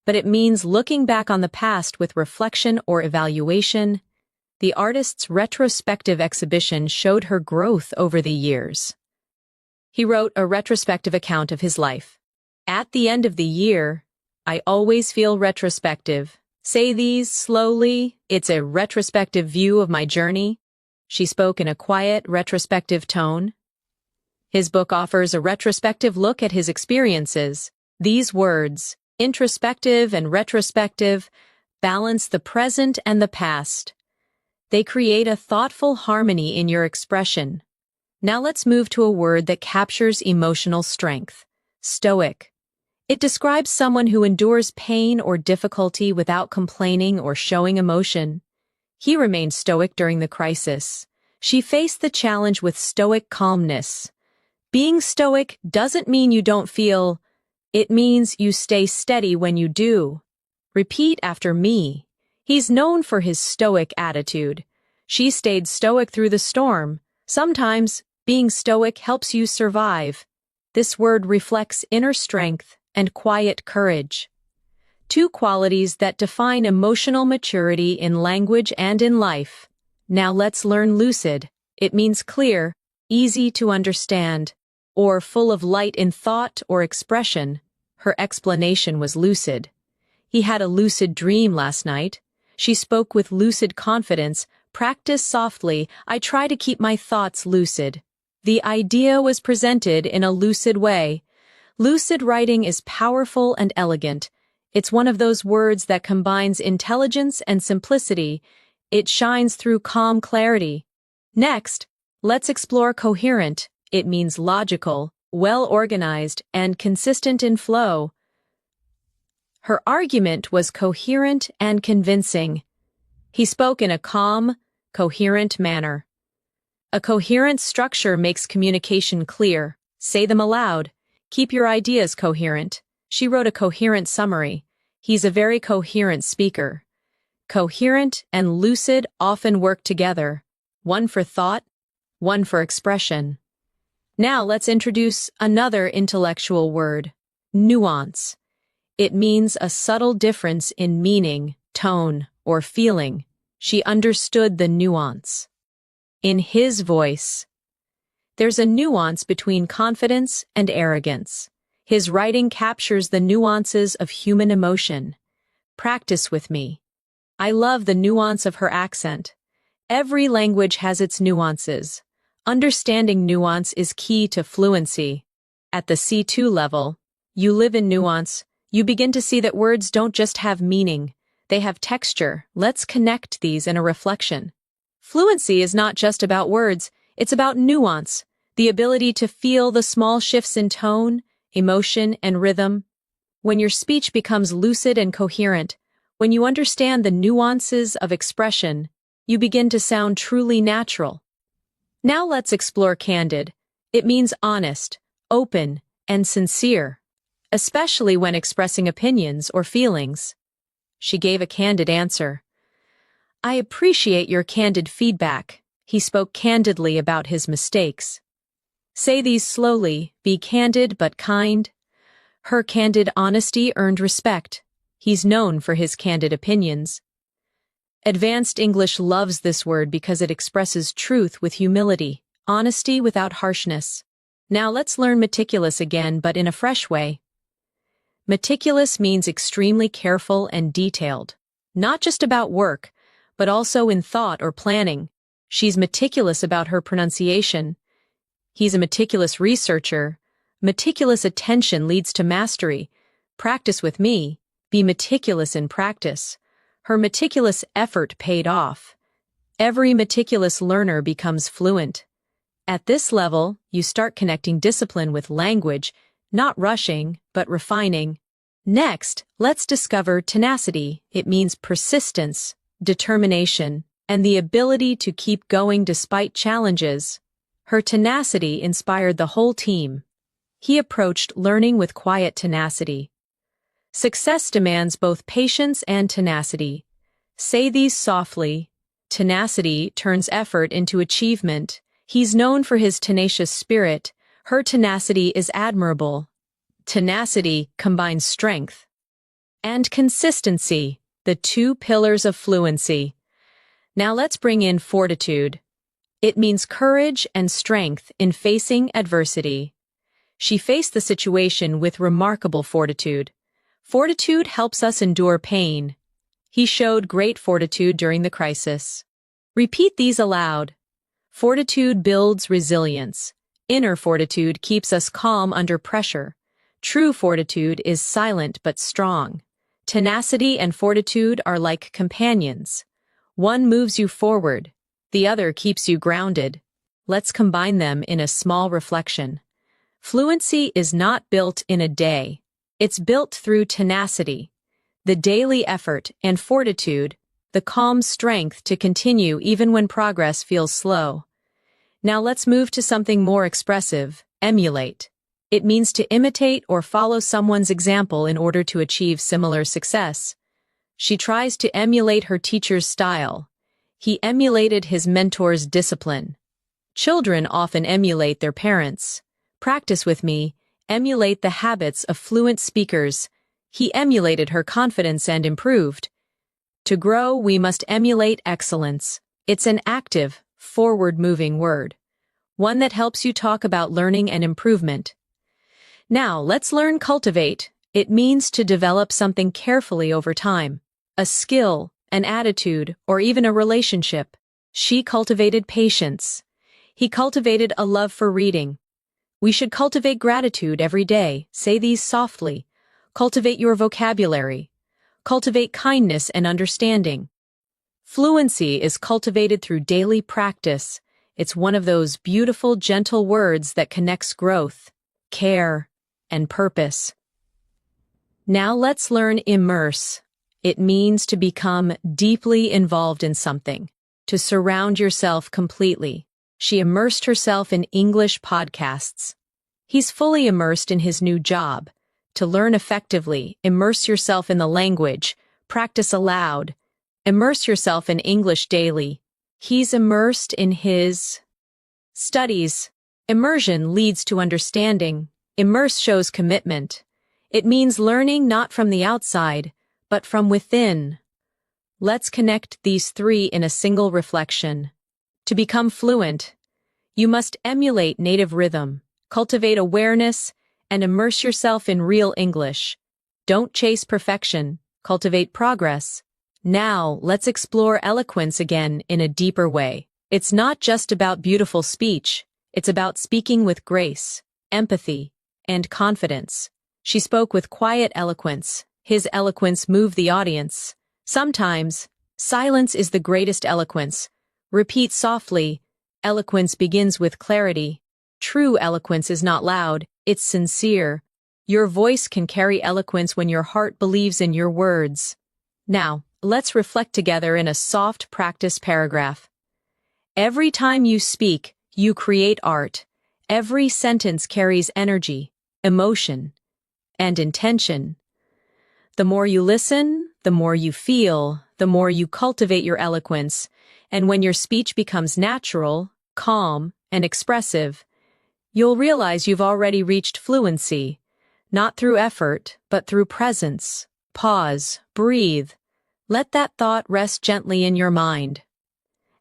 but it means looking back on the past with reflection or evaluation. The artist's retrospective exhibition showed her growth over the years. He wrote a retrospective account of his life. At the end of the year, I always feel retrospective. Say these slowly. It's a retrospective view of my journey. She spoke in a quiet, retrospective tone. His book offers a retrospective look at his experiences. These words, introspective and retrospective, balance the present and the past. They create a thoughtful harmony in your expression. Now let's move to a word that captures emotional strength, stoic. It describes someone who endures pain or difficulty without complaining or showing emotion. He remained stoic during the crisis. She faced the challenge with stoic calmness. Being stoic doesn't mean you don't feel. It means you stay steady when you do. Repeat after me. He's known for his stoic attitude. She stayed stoic through the storm. Sometimes, being stoic helps you survive. This word reflects inner strength and quiet courage. Two qualities that define emotional maturity in language and in life. Now let's learn lucid. It means clear, easy to understand, or full of light in thought or expression. Her explanation was lucid. He had a lucid dream last night. She spoke with lucid confidence. Practice softly. I try to keep my thoughts lucid. The idea was presented in a lucid way. Lucid writing is powerful and elegant. It's one of those words that combines intelligence and simplicity. It shines through calm clarity. Next, Let's explore coherent. It means logical, well-organized, and consistent in flow. Her argument was coherent and convincing. He spoke in a calm, coherent manner. A coherent structure makes communication clear. Say them aloud. Keep your ideas coherent. She wrote a coherent summary. He's a very coherent speaker. Coherent and lucid often work together. One for thought, one for expression. Now let's introduce another intellectual word, nuance. It means a subtle difference in meaning, tone, or feeling. She understood the nuance. In his voice. There's a nuance between confidence and arrogance. His writing captures the nuances of human emotion. Practice with me. I love the nuance of her accent. Every language has its nuances. Understanding nuance is key to fluency. At the C2 level, you live in nuance. You begin to see that words don't just have meaning. They have texture. Let's connect these in a reflection. Fluency is not just about words, it's about nuance, the ability to feel the small shifts in tone, emotion, and rhythm. When your speech becomes lucid and coherent, when you understand the nuances of expression, you begin to sound truly natural. Now let's explore candid. It means honest, open, and sincere, especially when expressing opinions or feelings. She gave a candid answer. I appreciate your candid feedback. He spoke candidly about his mistakes. Say these slowly, be candid but kind. Her candid honesty earned respect. He's known for his candid opinions. Advanced English loves this word because it expresses truth with humility, honesty without harshness. Now let's learn meticulous again, but in a fresh way. Meticulous means extremely careful and detailed, not just about work, but also in thought or planning. She's meticulous about her pronunciation. He's a meticulous researcher. Meticulous attention leads to mastery. Practice with me. Be meticulous in practice. Her meticulous effort paid off. Every meticulous learner becomes fluent. At this level, you start connecting discipline with language, not rushing, but refining. Next, let's discover tenacity. It means persistence, determination, and the ability to keep going despite challenges. Her tenacity inspired the whole team. He approached learning with quiet tenacity. Success demands both patience and tenacity. Say these softly. Tenacity turns effort into achievement. He's known for his tenacious spirit. Her tenacity is admirable. Tenacity combines strength and consistency, the two pillars of fluency. Now let's bring in fortitude. It means courage and strength in facing adversity. She faced the situation with remarkable fortitude. Fortitude helps us endure pain. He showed great fortitude during the crisis. Repeat these aloud. Fortitude builds resilience. Inner fortitude keeps us calm under pressure. True fortitude is silent but strong. Tenacity and fortitude are like companions. One moves you forward, the other keeps you grounded. Let's combine them in a small reflection. Fluency is not built in a day. It's built through tenacity, the daily effort and fortitude, the calm strength to continue even when progress feels slow. Now let's move to something more expressive, emulate. It means to imitate or follow someone's example in order to achieve similar success. She tries to emulate her teacher's style. He emulated his mentor's discipline. Children often emulate their parents. Practice with me. Emulate the habits of fluent speakers. He emulated her confidence and improved. To grow, we must emulate excellence. It's an active, forward-moving word. One that helps you talk about learning and improvement. Now, let's learn cultivate. It means to develop something carefully over time. A skill, an attitude, or even a relationship. She cultivated patience. He cultivated a love for reading. We should cultivate gratitude every day. Say these softly. Cultivate your vocabulary. Cultivate kindness and understanding. Fluency is cultivated through daily practice. It's one of those beautiful, gentle words that connects growth, care, and purpose. Now let's learn immerse. It means to become deeply involved in something, to surround yourself completely. She immersed herself in English podcasts. He's fully immersed in his new job. To learn effectively, immerse yourself in the language, practice aloud, immerse yourself in English daily. He's immersed in his studies. Immersion leads to understanding. Immerse shows commitment. It means learning not from the outside, but from within. Let's connect these three in a single reflection. To become fluent, you must emulate native rhythm, cultivate awareness, and immerse yourself in real English. Don't chase perfection, cultivate progress. Now, let's explore eloquence again in a deeper way. It's not just about beautiful speech, it's about speaking with grace, empathy, and confidence. She spoke with quiet eloquence. His eloquence moved the audience. Sometimes, silence is the greatest eloquence. Repeat softly. Eloquence begins with clarity. True eloquence is not loud, it's sincere. Your voice can carry eloquence when your heart believes in your words. Now, let's reflect together in a soft practice paragraph. Every time you speak, you create art. Every sentence carries energy, emotion, and intention. The more you listen, the more you feel, the more you cultivate your eloquence, and when your speech becomes natural, calm, and expressive, you'll realize you've already reached fluency, not through effort, but through presence. Pause, breathe. Let that thought rest gently in your mind.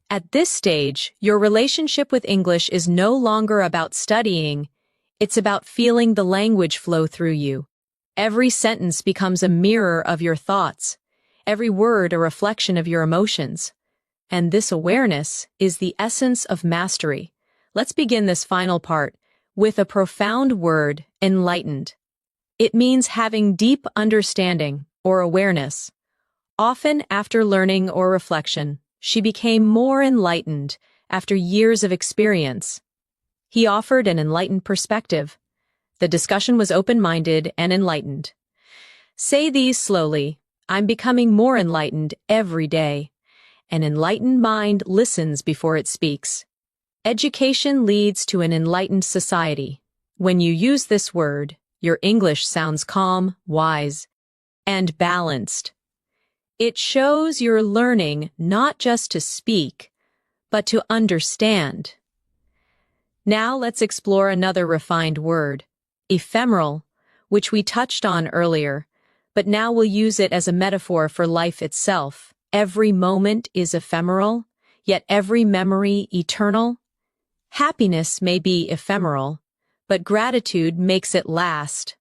At this stage, your relationship with English is no longer about studying, it's about feeling the language flow through you. Every sentence becomes a mirror of your thoughts, every word a reflection of your emotions. And this awareness is the essence of mastery. Let's begin this final part with a profound word, enlightened. It means having deep understanding or awareness. Often after learning or reflection, she became more enlightened after years of experience. He offered an enlightened perspective. The discussion was open-minded and enlightened. Say these slowly. I'm becoming more enlightened every day. An enlightened mind listens before it speaks. Education leads to an enlightened society. When you use this word, your English sounds calm, wise, and balanced. It shows you're learning not just to speak, but to understand. Now let's explore another refined word, ephemeral, which we touched on earlier, but now we'll use it as a metaphor for life itself. Every moment is ephemeral, yet every memory eternal. Happiness may be ephemeral, but gratitude makes it last.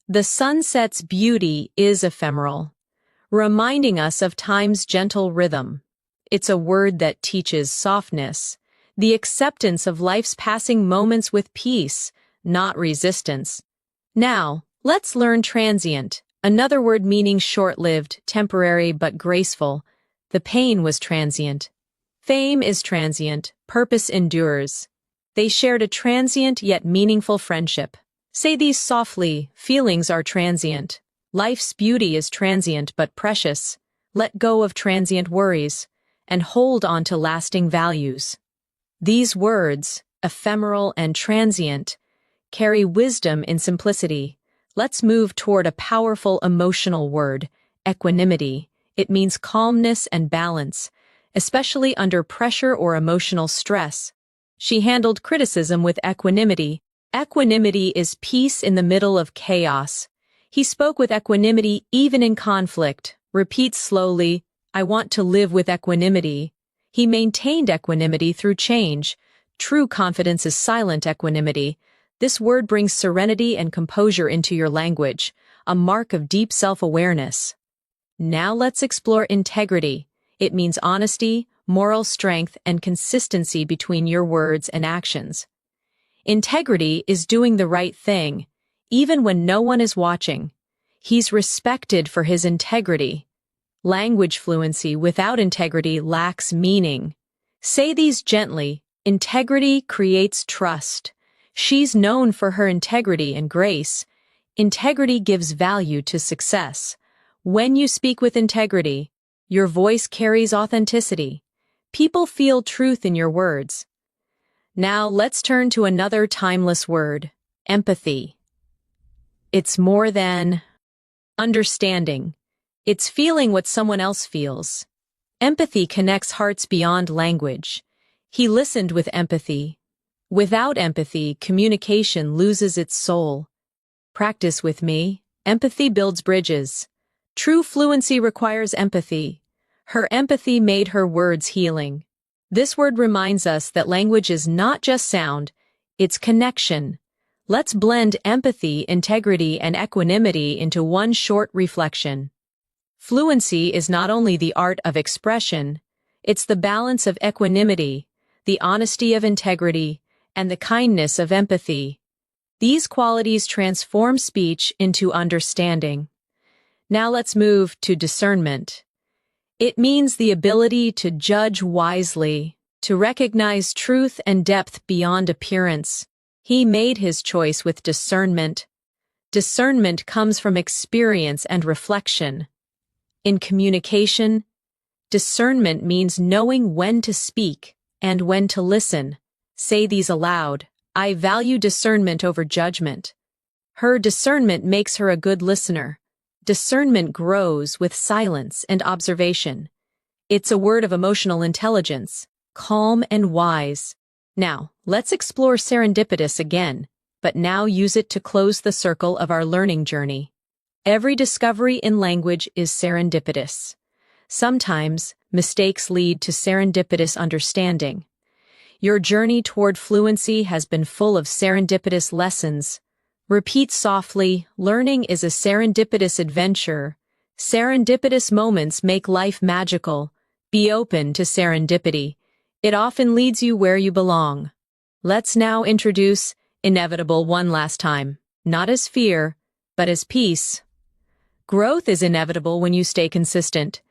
The sunset's beauty is ephemeral, reminding us of time's gentle rhythm. It's a word that teaches softness, the acceptance of life's passing moments with peace, not resistance. Now, let's learn transient, another word meaning short-lived, temporary but graceful. The pain was transient. Fame is transient, purpose endures. They shared a transient yet meaningful friendship. Say these softly, feelings are transient. Life's beauty is transient but precious. Let go of transient worries, and hold on to lasting values. These words, ephemeral and transient, carry wisdom in simplicity. Let's move toward a powerful emotional word, equanimity. It means calmness and balance, especially under pressure or emotional stress. She handled criticism with equanimity. Equanimity is peace in the middle of chaos. He spoke with equanimity even in conflict. Repeat slowly, I want to live with equanimity. He maintained equanimity through change. True confidence is silent equanimity. This word brings serenity and composure into your language, a mark of deep self-awareness. Now let's explore integrity. It means honesty, moral strength, and consistency between your words and actions. Integrity is doing the right thing, even when no one is watching. He's respected for his integrity. Language fluency without integrity lacks meaning. Say these gently. Integrity creates trust. She's known for her integrity and grace. Integrity gives value to success. When you speak with integrity, your voice carries authenticity. People feel truth in your words. Now let's turn to another timeless word, empathy. It's more than understanding. It's feeling what someone else feels. Empathy connects hearts beyond language. He listened with empathy. Without empathy, communication loses its soul. Practice with me. Empathy builds bridges. True fluency requires empathy. Her empathy made her words healing. This word reminds us that language is not just sound, it's connection. Let's blend empathy, integrity, and equanimity into one short reflection. Fluency is not only the art of expression, it's the balance of equanimity, the honesty of integrity, and the kindness of empathy. These qualities transform speech into understanding. Now let's move to discernment. It means the ability to judge wisely, to recognize truth and depth beyond appearance. He made his choice with discernment. Discernment comes from experience and reflection. In communication, discernment means knowing when to speak and when to listen. Say these aloud. I value discernment over judgment. Her discernment makes her a good listener. Discernment grows with silence and observation. It's a word of emotional intelligence, calm and wise. Now, let's explore serendipitous again, but now use it to close the circle of our learning journey. Every discovery in language is serendipitous. Sometimes, mistakes lead to serendipitous understanding. Your journey toward fluency has been full of serendipitous lessons. Repeat softly, learning is a serendipitous adventure. Serendipitous moments make life magical. Be open to serendipity. It often leads you where you belong. Let's now introduce inevitable one last time, not as fear, but as peace. Growth is inevitable when you stay consistent.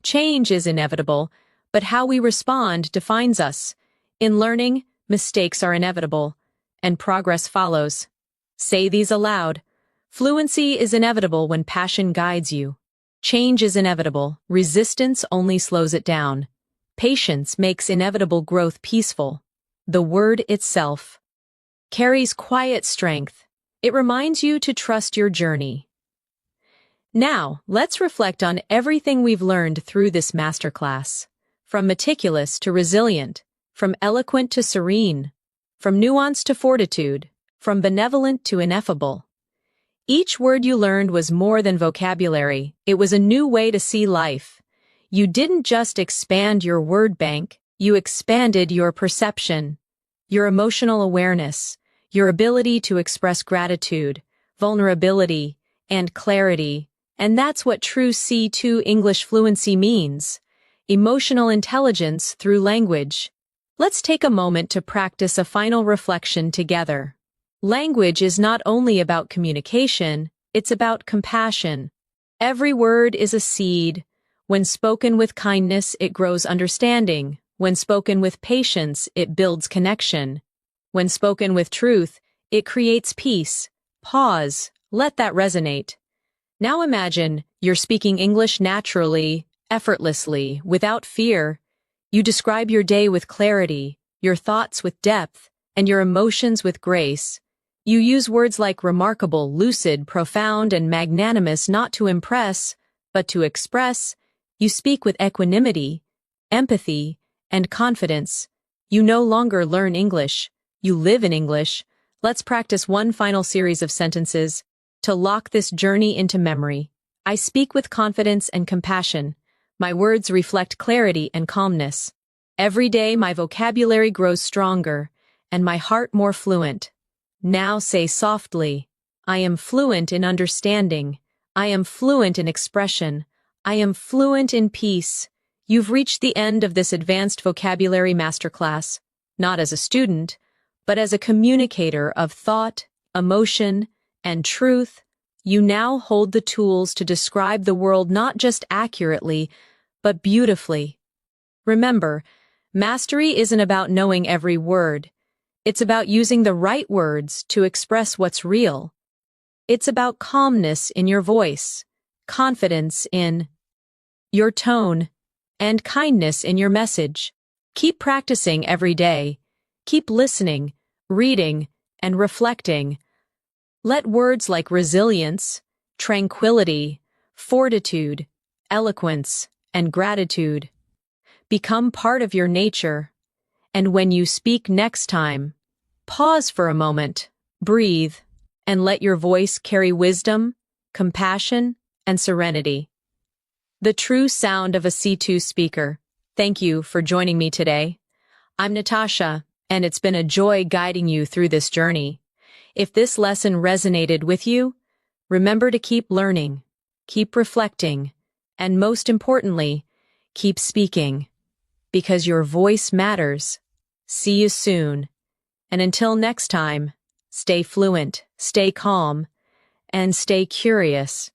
Change is inevitable, but how we respond defines us. In learning, mistakes are inevitable, and progress follows. Say these aloud. Fluency is inevitable when passion guides you. Change is inevitable. Resistance only slows it down. Patience makes inevitable growth peaceful. The word itself carries quiet strength. It reminds you to trust your journey. Now, let's reflect on everything we've learned through this masterclass. From meticulous to resilient, from eloquent to serene, from nuance to fortitude, from benevolent to ineffable. Each word you learned was more than vocabulary. It was a new way to see life. You didn't just expand your word bank, you expanded your perception, your emotional awareness, your ability to express gratitude, vulnerability, and clarity. And that's what true C2 English fluency means. Emotional intelligence through language. Let's take a moment to practice a final reflection together. Language is not only about communication, it's about compassion. Every word is a seed. When spoken with kindness, it grows understanding. When spoken with patience, it builds connection. When spoken with truth, it creates peace. Pause. Let that resonate. Now imagine you're speaking English naturally, effortlessly, without fear. You describe your day with clarity, your thoughts with depth, and your emotions with grace. You use words like remarkable, lucid, profound, and magnanimous not to impress, but to express. You speak with equanimity, empathy, and confidence. You no longer learn English. You live in English. Let's practice one final series of sentences to lock this journey into memory. I speak with confidence and compassion. My words reflect clarity and calmness. Every day my vocabulary grows stronger, and my heart more fluent. Now say softly, I am fluent in understanding. I am fluent in expression. I am fluent in peace. You've reached the end of this advanced vocabulary masterclass, not as a student, but as a communicator of thought, emotion, and truth. You now hold the tools to describe the world not just accurately, but beautifully. Remember, Mastery isn't about knowing every word. It's about using the right words to express what's real. It's about calmness in your voice, confidence in your tone, and kindness in your message. Keep practicing every day. Keep listening, reading, and reflecting. Let words like resilience, tranquility, fortitude, eloquence, and gratitude become part of your nature. And when you speak next time, pause for a moment, breathe, and let your voice carry wisdom, compassion, and serenity. The true sound of a C2 speaker. Thank you for joining me today. I'm Natasha, and it's been a joy guiding you through this journey. If this lesson resonated with you, remember to keep learning, keep reflecting, and most importantly, keep speaking, because your voice matters. See you soon. And until next time, stay fluent, stay calm, and stay curious.